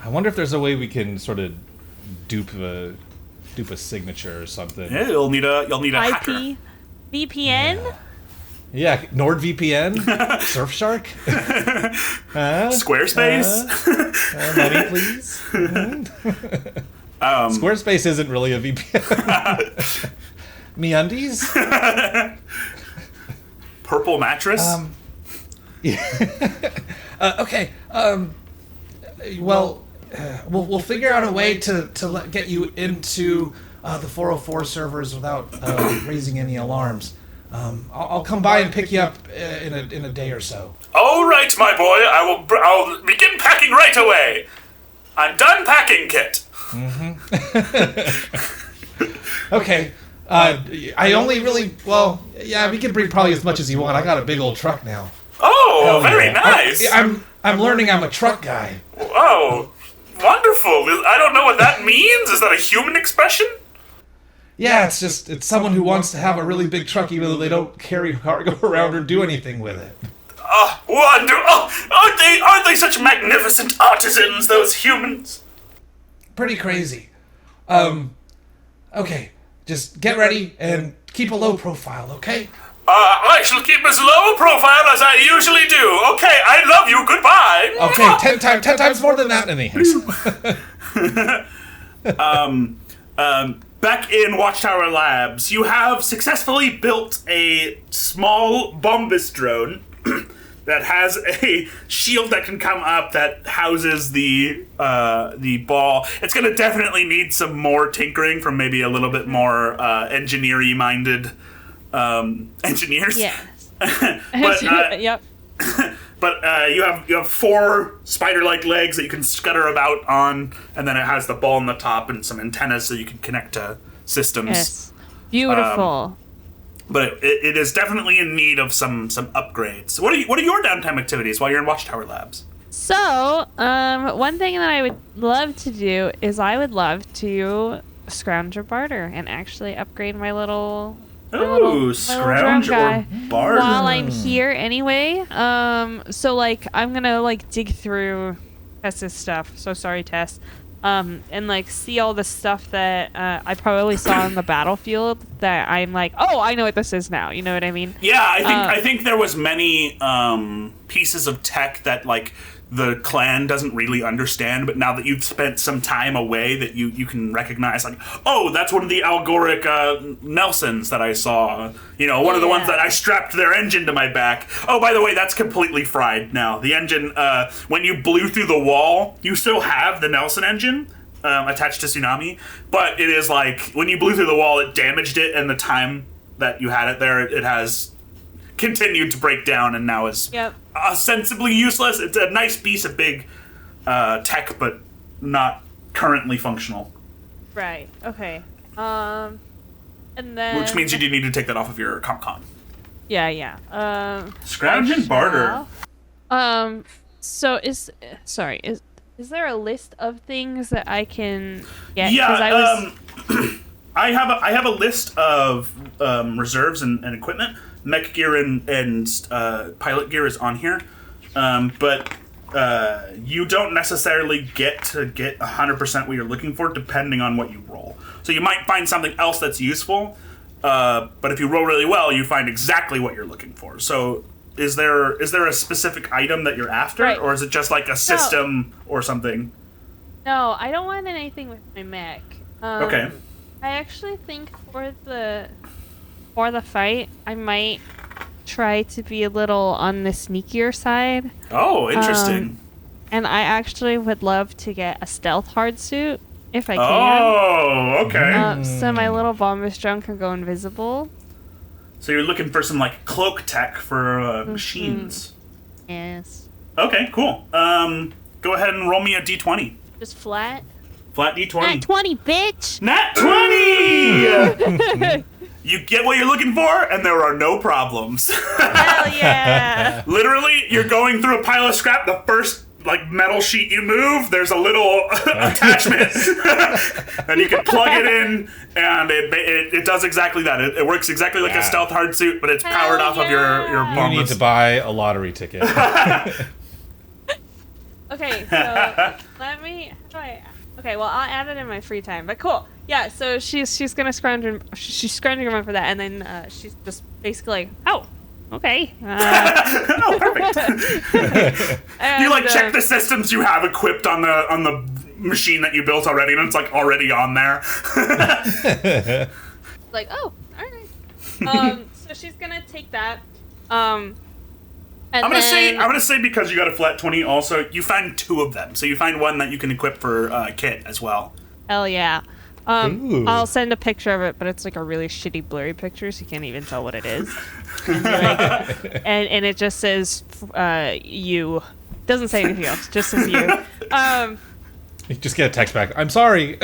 I wonder if there's a way we can sort of dupe a signature or something. Yeah, you'll need a hacker. IP, VPN. Yeah, NordVPN, Surfshark, Squarespace. Money, please. Squarespace isn't really a VPN. MeUndies. Purple mattress. Okay. We'll figure out a way to get you into the 404 servers without raising any alarms. I'll come by and pick you up in a day or so. All right, my boy. I'll begin packing right away. I'm done packing, Kit. Okay. I only really... Well, yeah, we can bring probably as much as you want. I got a big old truck now. Oh, very nice. I'm learning I'm a truck guy. Oh, wonderful. I don't know what that means. Is that a human expression? Yeah, it's someone who wants to have a really big truck even though they don't carry cargo around or do anything with it. Aren't they such magnificent artisans, those humans? Pretty crazy. Okay, just get ready and keep a low profile, okay? I shall keep as low a profile as I usually do. Okay, I love you. Goodbye. Okay, 10 times more than that, anyways. Back in Watchtower Labs, you have successfully built a small bombus drone that has a shield that can come up that houses the ball. It's going to definitely need some more tinkering from maybe a little bit more engineer-y minded engineers. Yes. But Yep. but you have 4 spider-like legs that you can scutter about on, and then it has the ball on the top and some antennas so you can connect to systems. Yes. Beautiful. But it is definitely in need of some upgrades. What are your downtime activities while you're in Watchtower Labs? So, one thing that I would love to do is I would love to scrounge or barter and actually upgrade my little scrounge guy or barter. while I'm here anyway. So like I'm gonna like dig through Tess's stuff. So sorry, Tess. And like see all the stuff that I probably saw on the battlefield that I'm like, oh, I know what this is now. You know what I mean? Yeah, I think there was many pieces of tech that like the clan doesn't really understand, but now that you've spent some time away, that you can recognize, like, oh, that's one of the Algoric Nelsons that I saw. You know, one of the ones that I strapped their engine to my back. Oh, by the way, that's completely fried now. The engine, when you blew through the wall, you still have the Nelson engine attached to Tsunami, but it is like, when you blew through the wall, it damaged it, and the time that you had it there, it has continued to break down and now is ostensibly useless. It's a nice piece of big tech, but not currently functional. Right. Okay. And then Which means you do need to take that off of your CompCon. Yeah. Scrounge and barter. So is there a list of things that I can get? Yeah. I have a list of reserves and equipment. Mech gear and pilot gear is on here, but you don't necessarily get 100% what you're looking for depending on what you roll. So you might find something else that's useful, but if you roll really well, you find exactly what you're looking for. So is there a specific item that you're after, right, or is it just like a system or something? No, I don't want anything with my mech. Okay. I actually think for the fight, I might try to be a little on the sneakier side. Oh, interesting. And I actually would love to get a stealth hard suit if I can. Oh, okay. So my little bombus drone can go invisible. So you're looking for some like cloak tech for machines. Yes. Okay, cool. Go ahead and roll me a d20. Just flat. Flat d20. Nat 20, bitch! Nat 20! You get what you're looking for, and there are no problems. Hell yeah! Literally, you're going through a pile of scrap. The first like metal sheet you move, there's a little attachment, and you can plug it in, and it does exactly that. It works exactly like a stealth hard suit, but it's powered off of your You bombs. need to buy a lottery ticket. Okay, so let me. Okay, well I'll add it in my free time. But cool, yeah. So she's gonna she's scrounging around for that, and then she's just basically like, oh, okay. Oh, perfect. You like check the systems you have equipped on the machine that you built already, and it's like already on there. Like, oh, all right. So she's gonna take that. And I'm gonna say because you got a flat 20. Also, you find 2 of them, so you find one that you can equip for Kit as well. Hell yeah. Ooh. I'll send a picture of it, but it's like a really shitty blurry picture, so you can't even tell what it is. and it just says you. Doesn't say anything else. Just says you. You just get a text back. I'm sorry.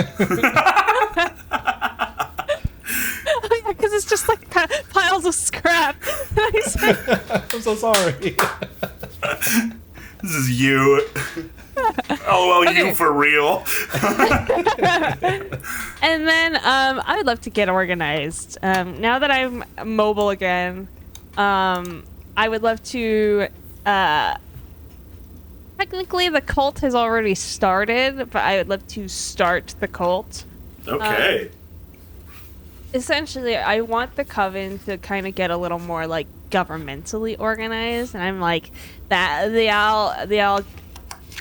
Because it's just like piles of scrap. I'm so sorry. This is you. Oh, well, you for real. And then I would love to get organized. Now that I'm mobile again, I would love to. Technically, the cult has already started, but I would love to start the cult. Okay. Essentially, I want the coven to kind of get a little more like governmentally organized, and I'm like that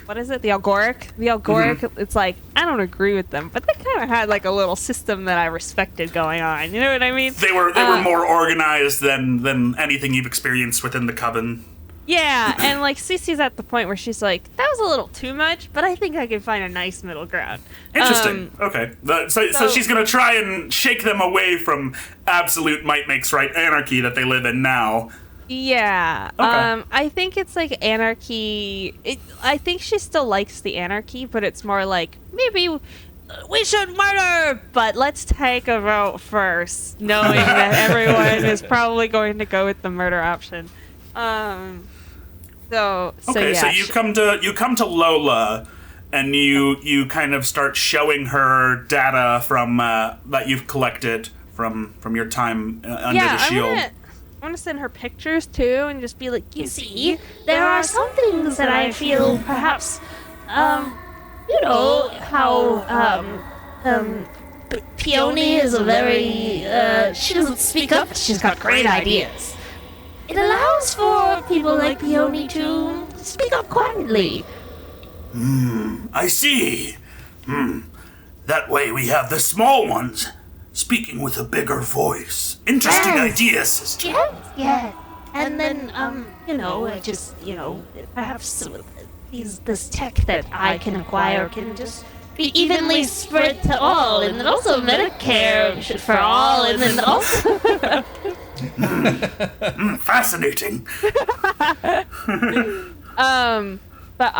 what is it? The Algoric? The Algoric, It's like, I don't agree with them, but they kind of had like a little system that I respected going on. You know what I mean? They were more organized than anything you've experienced within the coven. Yeah, and like Cece's at the point where she's like, that was a little too much, but I think I can find a nice middle ground. Interesting. Okay. So she's going to try and shake them away from absolute might makes right anarchy that they live in now. Yeah. Okay. I think it's like anarchy. I think she still likes the anarchy, but it's more like maybe we should murder, but let's take a vote first, knowing that everyone is probably going to go with the murder option. So Okay, yeah. so you come to Lola, and you kind of start showing her data from that you've collected from your time under the shield. I want to send her pictures too, and just be like, You see, there are some things that I feel perhaps, you know, how, Peony is a very, she doesn't speak up, but she's got great ideas. It allows for people like Peony to speak up quietly. I see. That way we have the small ones speaking with a bigger voice. Interesting Yes. idea, sister. Yeah. And then, you know, perhaps this tech that I can acquire can just be evenly spread to all, and then also Medicare for all, and then also... Fascinating. But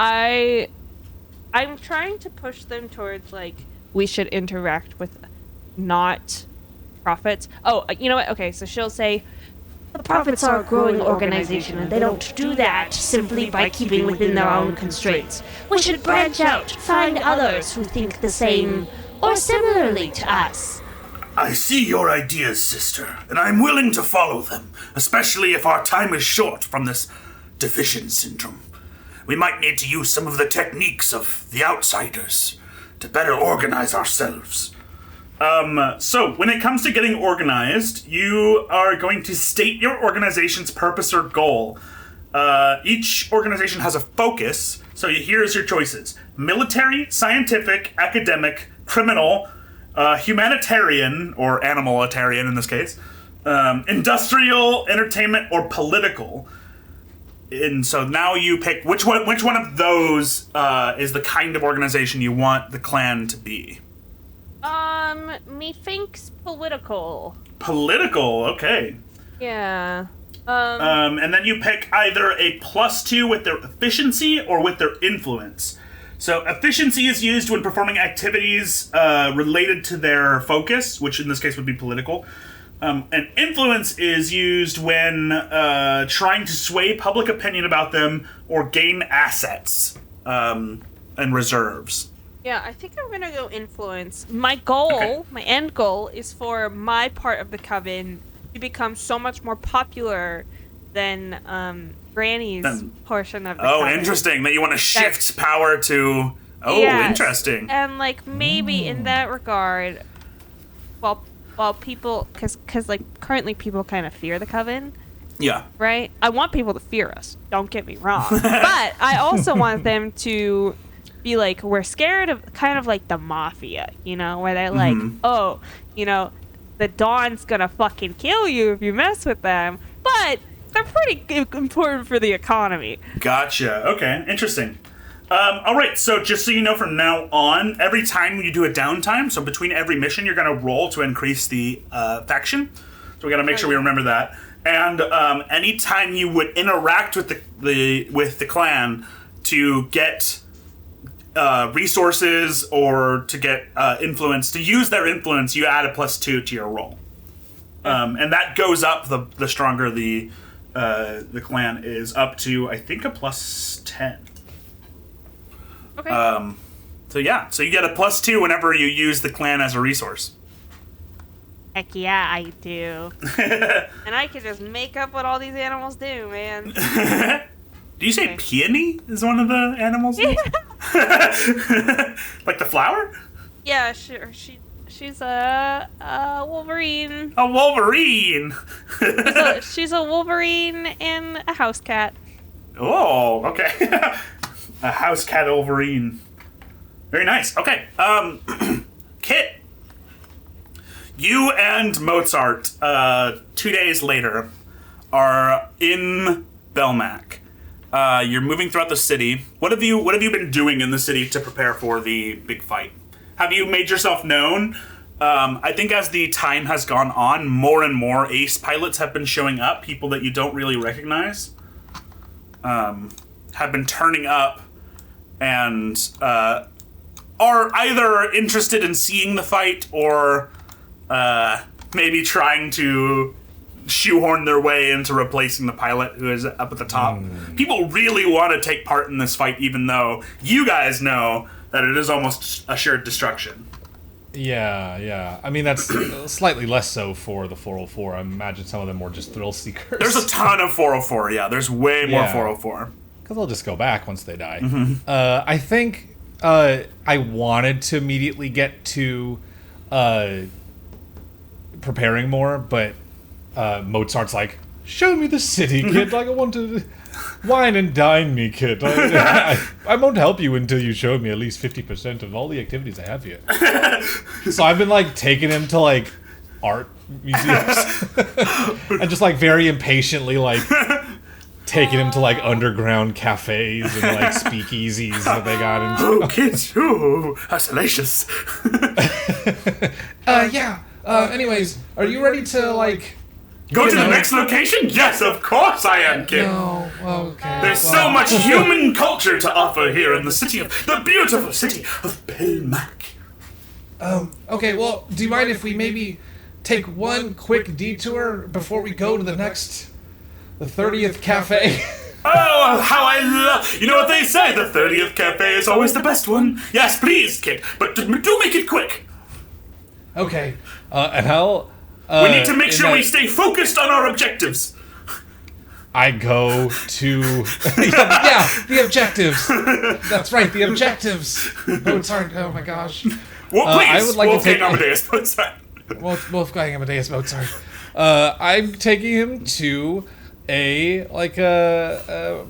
I'm trying to push them towards like we should interact with not profits. Oh, you know what? Okay, so she'll say The Prophets are a growing organization, and they don't do that simply by keeping within their own constraints. We should branch out, find others who think the same or similarly to us. I see your ideas, sister, and I'm willing to follow them, especially if our time is short from this division syndrome. We might need to use some of the techniques of the outsiders to better organize ourselves. So when it comes to getting organized, you are going to state your organization's purpose or goal. Each organization has a focus, so here's your choices: military, scientific, academic, criminal, humanitarian, or animalitarian in this case, industrial, entertainment, or political. And so now you pick which one of those is the kind of organization you want the clan to be. methinks political. Political, okay. Yeah. And then you pick either a +2 with their efficiency or with their influence. So efficiency is used when performing activities related to their focus, which in this case would be political. And influence is used when trying to sway public opinion about them or gain assets and reserves. Yeah, I think I'm gonna go influence. My goal, my end goal, is for my part of the coven to become so much more popular than Granny's portion of the coven. Oh, interesting. That you want to shift power to... Oh, Yes. interesting. And like maybe in that regard, while people, because like currently people kind of fear the coven, Yeah. right? I want people to fear us. Don't get me wrong, but I also want them to be like, we're scared of kind of like the mafia, you know, where they're like, oh, you know, the Dawn's gonna fucking kill you if you mess with them, but they're pretty important for the economy. Gotcha. Okay, interesting. All right, so just so you know, from now on, every time you do a downtime, so between every mission, you're going to roll to increase the faction. So we got to make sure we remember that. And anytime you would interact with the clan to get resources or to get influence, to use their influence, you add a +2 to your roll. And that goes up the stronger the clan is, up to, I think, a +10. Okay. So yeah, so you get a +2 whenever you use the clan as a resource. Heck yeah, I do. And I can just make up what all these animals do, man. Do you say peony is one of the animals? Like the flower? Yeah, sure. She's a Wolverine. A Wolverine! She's a Wolverine and a house cat. Oh, okay. A house cat Wolverine. Very nice. Okay. Kit. You and Mozart, 2 days later, are in Belmac. You're moving throughout the city. What have you been doing in the city to prepare for the big fight? Have you made yourself known? I think as the time has gone on, more and more ace pilots have been showing up. People that you don't really recognize have been turning up and are either interested in seeing the fight or maybe trying to shoehorn their way into replacing the pilot who is up at the top. People really want to take part in this fight, even though you guys know that it is almost assured destruction. Yeah. I mean, that's slightly less so for the 404. I imagine some of them were just thrill seekers. There's a ton of 404, yeah. There's way more 404. Because they'll just go back once they die. I think I wanted to immediately get to preparing more, but Mozart's like, show me the city, kid. Like, I want to wine and dine me, kid. I won't help you until you show me at least 50% of all the activities I have here. So I've been like taking him to like art museums and just like very impatiently like taking him to like underground cafes and like speakeasies that they got into. Oh, kids, ooh, how salacious. Anyways, are you ready to like Go to the next location? Yes, of course I am, kid. No, okay. There's so much human culture to offer here in the beautiful city of Pelmac. Okay, well, do you mind if we maybe take one quick detour before we go to the 30th cafe? Oh, how I love... You know what they say, the 30th cafe is always the best one. Yes, please, kid, but do make it quick. Okay, and I'll... we need to make sure we stay focused on our objectives. I go to... the objectives. That's right, the objectives. Mozart, oh my gosh. Well, please, I would like to take... Amadeus Mozart. Wolfgang Amadeus Mozart. I'm taking him to a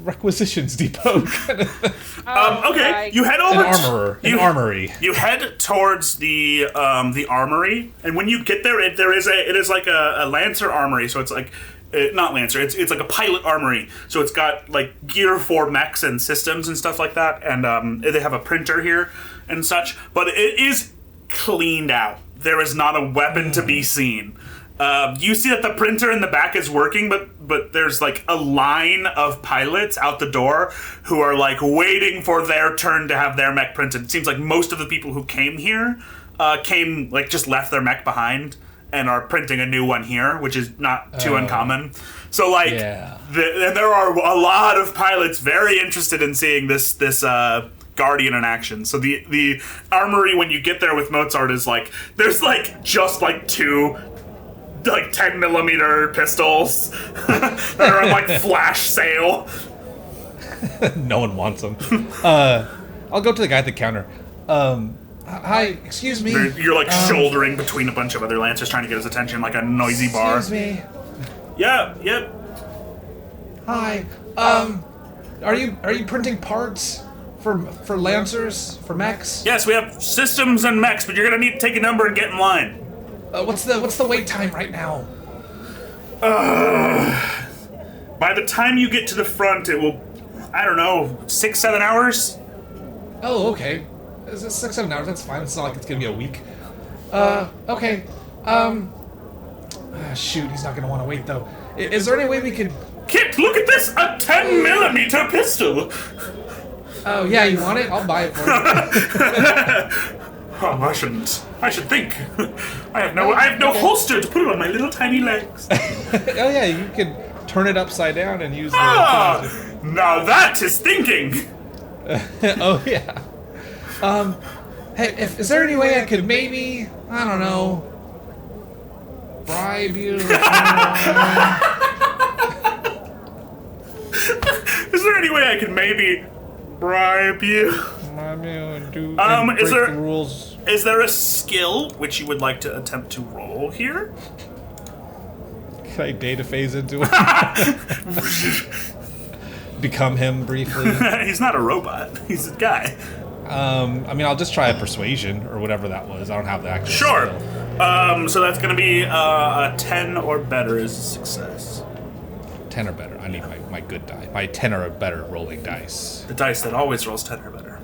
requisitions depot kind of thing. Okay, right. you head over An armory. You head towards the armory, and when you get there, it is like a Lancer armory. So it's like not Lancer. It's like a pilot armory. So it's got like gear for mechs and systems and stuff like that. And they have a printer here and such. But it is cleaned out. There is not a weapon to be seen. You see that the printer in the back is working, but there's like a line of pilots out the door who are like waiting for their turn to have their mech printed. It seems like most of the people who came here just left their mech behind and are printing a new one here, which is not too uncommon. So like, there are a lot of pilots very interested in seeing this Guardian in action. So the armory when you get there with Mozart is like, there's like just like two like 10mm pistols that are on like flash sale. No one wants them. I'll go to the guy at the counter. Hi, excuse me. You're like shouldering between a bunch of other Lancers trying to get his attention like a noisy bar. Excuse me. Yeah, yep. Hi. Are you printing parts for Lancers, for mechs? Yes, we have systems and mechs, but you're gonna need to take a number and get in line. What's the wait time right now? By the time you get to the front, it will, I don't know, 6-7 hours? Oh, okay. 6-7 hours, that's fine. It's not like it's gonna be a week. Okay. Shoot, he's not gonna want to wait, though. Is there any way we could... Kit, look at this! A 10mm pistol! Oh, yeah, you want it? I'll buy it for you. Oh, I should think. I have no holster to put it on my little tiny legs. Oh, yeah, you can turn it upside down and use the... Now that is thinking! Oh, yeah. Hey, is there any way I could maybe, I don't know, bribe you? Is there any way I could maybe bribe you? Break the rules. Is there a skill which you would like to attempt to roll here? Can I data phase into it? Become him briefly? He's not a robot. He's a guy. I mean, I'll just try a persuasion or whatever that was. I don't have the actual Sure. skill. So that's going to be a 10 or better is a success. 10 or better. I need my good die. My 10 or better rolling dice. The dice that always rolls 10 or better.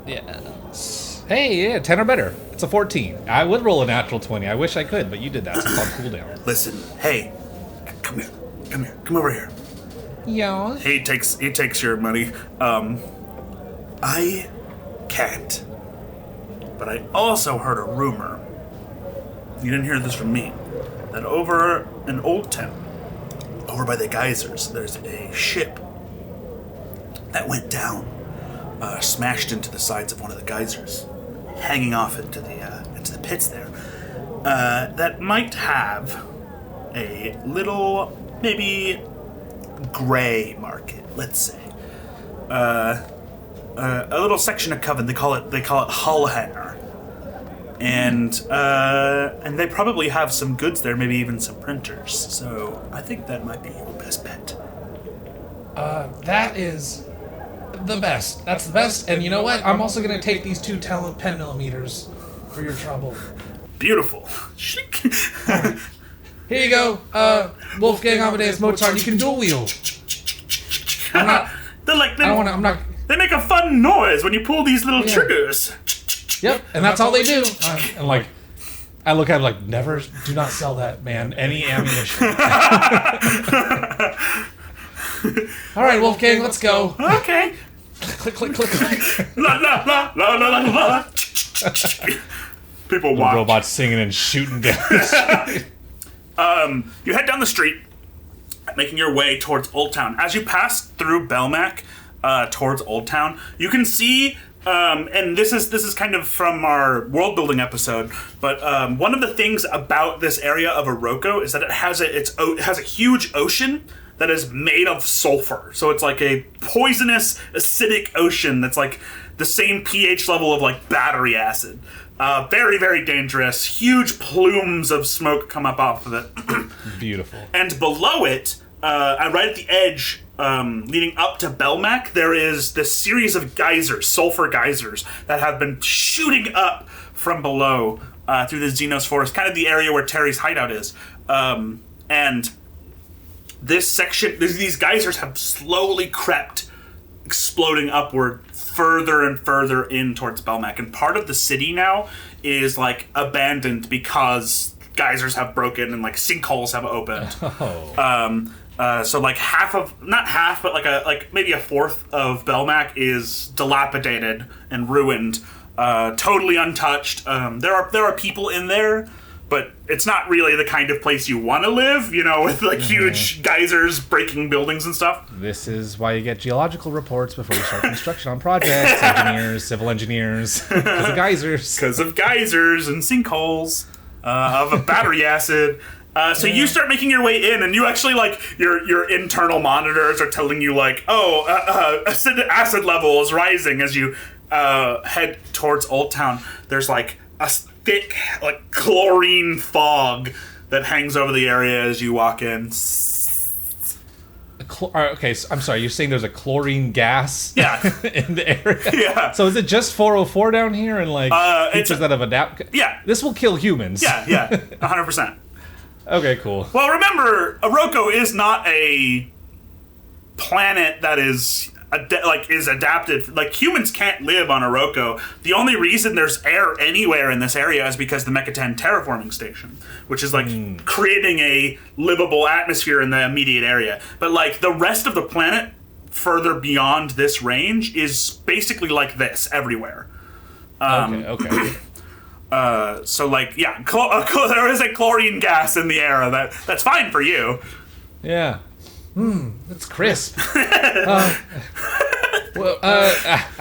Yes. Hey, yeah, 10 or better. It's a 14. I would roll a natural 20. I wish I could, but you did that, so it's on cooldown. Listen, hey, come here, come over here. Yeah. He takes your money. I can't. But I also heard a rumor. You didn't hear this from me. That over in Old Town, over by the geysers, there's a ship that went down, smashed into the sides of one of the geysers, hanging off into the pits there. That might have a little, maybe gray market, let's say. A little section of Coven. They call it Hull Hangar, and they probably have some goods there, maybe even some printers. So I think that might be your best bet. That is the best. That's the best. And you know what? I'm also gonna take these 2 talent 10 millimeters for your trouble. Beautiful. Here you go. Wolfgang Amadeus Mozart. You can dual wield. I'm not. I'm not. They make a fun noise when you pull these little triggers. Yep, and that's all they do. And like, I look at him like, never, do not sell that man any ammunition. All right, Wolfgang, let's go. Okay. Click, click, click, click. La la la la la la la. People watch. Robots singing and shooting down the street. You head down the street, making your way towards Old Town. As you pass through Belmac, towards Old Town, you can see, and this is kind of from our world building episode, but one of the things about this area of Iroko is that it has a huge ocean that is made of sulfur. So it's like a poisonous, acidic ocean that's like the same pH level of like battery acid. Very, very dangerous. Huge plumes of smoke come up off of it. Beautiful. And below it, right at the edge, leading up to Belmac, there is this series of geysers, sulfur geysers, that have been shooting up from below through the Xenos Forest, kind of the area where Terry's hideout is. And this section, these geysers have slowly crept, exploding upward further and further in towards Belmac. And part of the city now is like abandoned because geysers have broken and like sinkholes have opened. So like not half, but like maybe a fourth of Belmac is dilapidated and ruined, totally untouched. There are people in there, but it's not really the kind of place you want to live, with like huge geysers breaking buildings and stuff. This is why you get geological reports before you start construction on projects, engineers, civil engineers, because of geysers. Because of geysers and sinkholes of a battery acid. So you start making your way in, and you actually, like, your internal monitors are telling you, like, acid level is rising as you head towards Old Town. There's, like, a thick, like, chlorine fog that hangs over the area as you walk in. Okay, so I'm sorry, you're saying there's a chlorine gas in the area? Yeah. So is it just 404 down here and, like, features that have adapted? Yeah. This will kill humans. Yeah, 100%. Okay, cool. Well, remember, Iroko is not a planet that is adapted. Like, humans can't live on Iroko. The only reason there's air anywhere in this area is because the Mechatan terraforming station, which is like creating a livable atmosphere in the immediate area. But like the rest of the planet further beyond this range is basically like this everywhere. Okay. So like, yeah, there is a chlorine gas in the air that's fine for you. Yeah. It's crisp.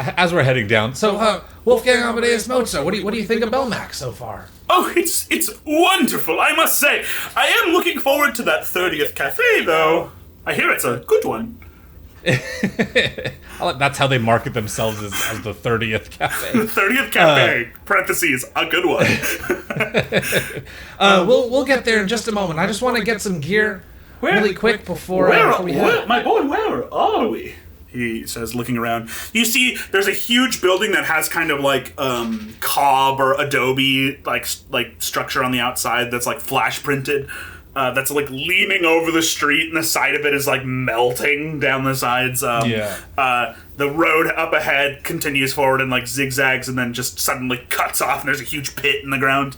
As we're heading down, so Wolfgang Amadeus Mozart, what do you think of Belmac so far? Oh, it's wonderful, I must say. I am looking forward to that 30th cafe, though. I hear it's a good one. That's how they market themselves as the 30th cafe. 30th cafe, parentheses, a good one. We'll get there in just a moment. I just want to get some gear really quick before we head. My boy, where are we? He says, looking around. You see, there's a huge building that has kind of like cob or adobe like structure on the outside that's like flash printed. that's like leaning over the street, and the side of it is like melting down the sides. The road up ahead continues forward and like zigzags, and then just suddenly cuts off, and there's a huge pit in the ground.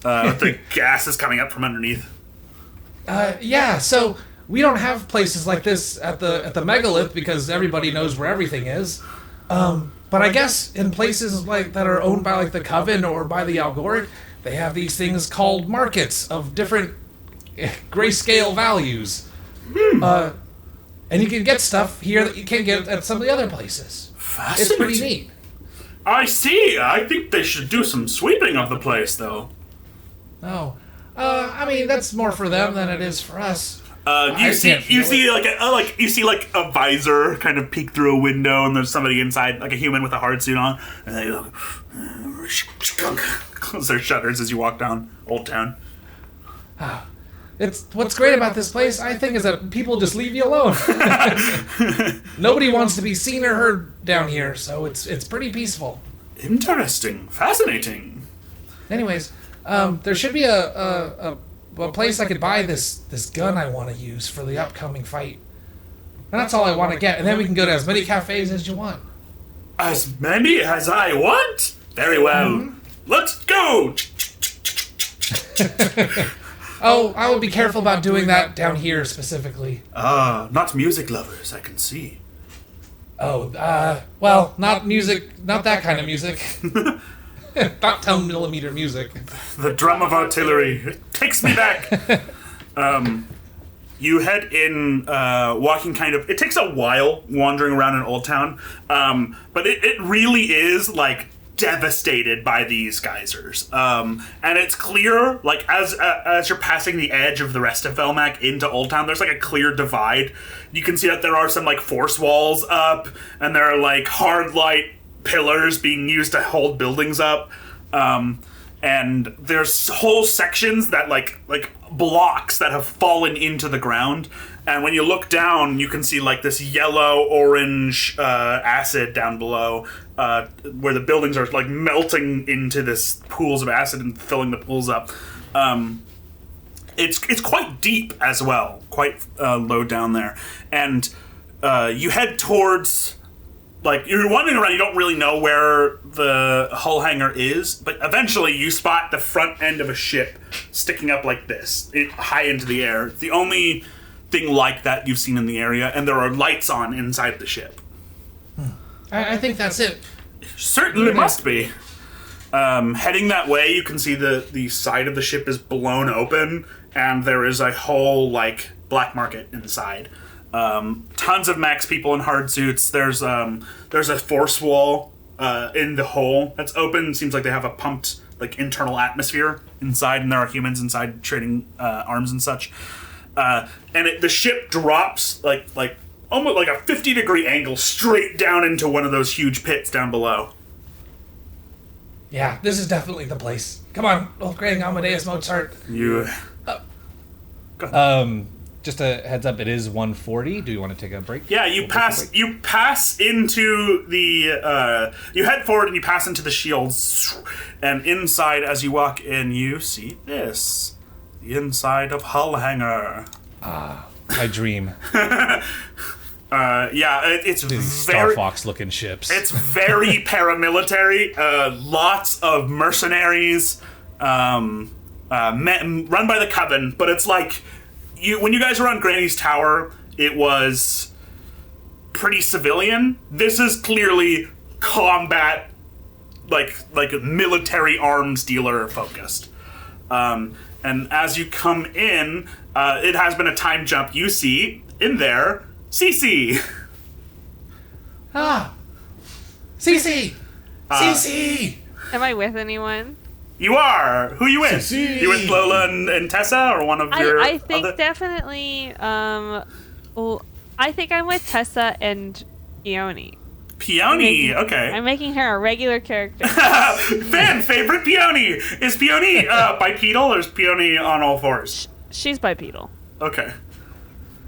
The gas is coming up from underneath. So we don't have places like this at the megalith because everybody knows where everything is. But I guess in places like that are owned by like the Coven or by the Algoric, they have these things called markets of different grayscale values. And you can get stuff here that you can't get at some of the other places. Fascinating. It's pretty neat. I see. I think they should do some sweeping of the place, though. Oh. I mean, that's more for them than it is for us. You see like a visor kind of peek through a window, and there's somebody inside, like a human with a hard suit on, and they look, close their shutters as you walk down Old Town. It's what's great about this place, I think, is that people just leave you alone. Nobody wants to be seen or heard down here, so it's pretty peaceful. Interesting, fascinating. Anyways, there should be a place I could buy this gun I want to use for the upcoming fight. And that's all I want to get. And then we can go to as many cafes as you want. As many as I want? Very well. Mm-hmm. Let's go! Oh, I would be careful about doing that down here specifically. Not music lovers, I can see. Well, not music, not that kind of music. Not 10mm music. The drum of artillery. It takes me back. You head in, walking kind of... It takes a while wandering around in Old Town, but it really is, like, devastated by these geysers. And it's clear, like, as you're passing the edge of the rest of Velmac into Old Town, there's, like, a clear divide. You can see that there are some, like, force walls up, and there are, like, hard light pillars being used to hold buildings up, and there's whole sections that like blocks that have fallen into the ground, and when you look down you can see like this yellow orange acid down below, where the buildings are like melting into this pools of acid and filling the pools up. It's quite deep as well, quite low down there, and you head towards... Like, you're wandering around, you don't really know where the hull hangar is, but eventually you spot the front end of a ship sticking up like this, high into the air. It's the only thing like that you've seen in the area, and there are lights on inside the ship. I think that's it. Certainly must be. Heading that way, you can see the side of the ship is blown open, and there is a whole, like, black market inside. Tons of max people in hard suits. There's a force wall in the hole that's open. Seems like they have a pumped like internal atmosphere inside, and there are humans inside trading arms and such. And the ship drops like almost like a 50-degree angle straight down into one of those huge pits down below. Yeah, this is definitely the place. Come on, Wolfgang Amadeus Mozart. You. Just a heads up, it is 1:40. Do you want to take a break? Yeah, you pass into the you head forward and you pass into the shields, and inside as you walk in you see this. The inside of hull hangar. My dream. It's These very Star Fox looking ships. It's very paramilitary. Lots of mercenaries run by the Coven, but it's like when you guys were on Granny's Tower, it was pretty civilian. This is clearly combat, like military arms dealer focused. And as you come in, it has been a time jump. You see in there, Seasea. Seasea! Seasea! Am I with anyone? You are. Who you with? Seasea. You with Lola and Tessa, or one of your? I think other... definitely. Well, I think I'm with Tessa and Peony. Peony. Okay. I'm making her a regular character. Fan favorite Peony. Is Peony bipedal or is Peony on all fours? She's bipedal. Okay.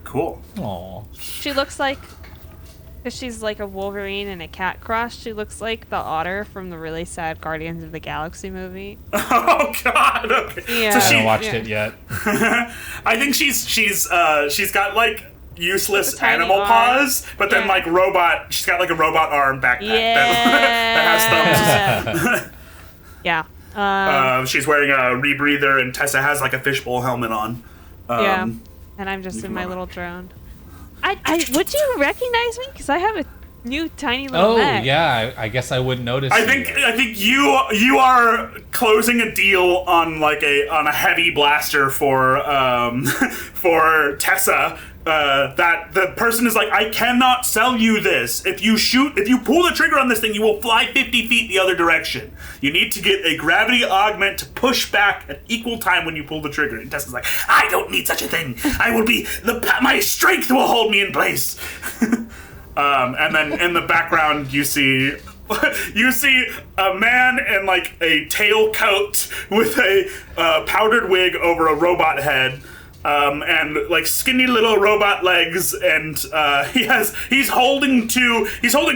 Cool. Aww. She looks like because she's like a Wolverine and a cat cross, she looks like the otter from the really sad Guardians of the Galaxy movie. Oh God! Okay. Yeah. So I haven't she, watched it yet. I think she's got like useless The tiny animal arm. paws, but then Yeah. like robot. She's got like a robot arm backpack Yeah. that has thumbs. Yeah. She's wearing a rebreather, and Tessa has like a fishbowl helmet on. Yeah. And I'm just in my little drone. I would you recognize me? Because I have a new tiny little Oh mech. yeah, I guess I wouldn't notice. I think you are closing a deal on like a heavy blaster for for Tessa. That the person is like, I cannot sell you this. If you pull the trigger on this thing, you will fly 50 feet the other direction. You need to get a gravity augment to push back at equal time when you pull the trigger. And Tessa's like, I don't need such a thing. I will be my strength will hold me in place. And then in the background, you see a man in like a tail coat with a powdered wig over a robot head. And like skinny little robot legs, and he's holding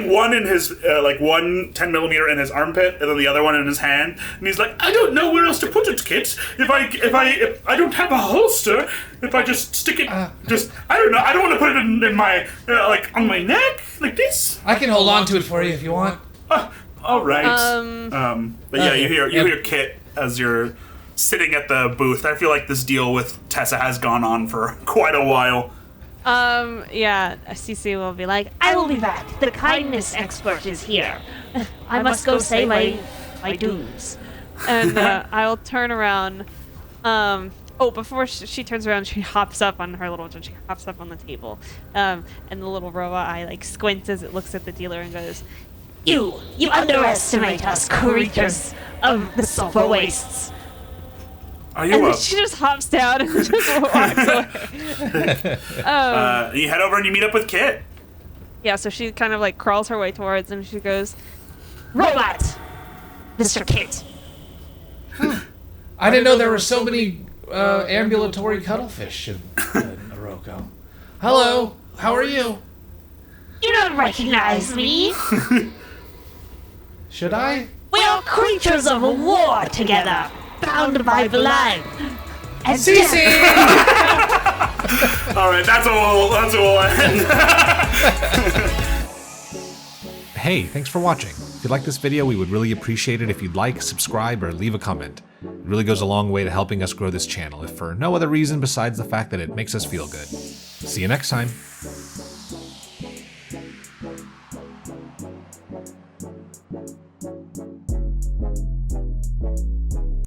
one in his one 10mm in his armpit, and then the other one in his hand, and he's like, I don't know where else to put it, Kit. If I don't have a holster, if I just stick it, I don't know. I don't want to put it in my like on my neck like this. I can hold on to it for you if you want. All right. But yeah, you hear Kit as you're sitting at the booth. I feel like this deal with Tessa has gone on for quite a while. Yeah, Seasea will be like, I will be back. The kindness expert is here. I must go say my dues. and I'll turn around. Before she turns around, she hops up on her little. She hops up on the table, and the little robot eye like squints as it looks at the dealer and goes, You underestimate us creatures of the sulfur wastes. Are and you then up? she just hops down and just walks away. You head over and you meet up with Kit. Yeah, so she kind of like crawls her way towards him. And she goes, Robot! Mr. Kit. I didn't know there were so many ambulatory cuttlefish in Oroko. Hello, how are you? You don't recognize me. Should I? We are creatures of war together, bound by blood. And Seasea! All right, that's what we'll end. Hey, thanks for watching. If you like this video, we would really appreciate it if you'd like, subscribe, or leave a comment. It really goes a long way to helping us grow this channel, if for no other reason besides the fact that it makes us feel good. See you next time.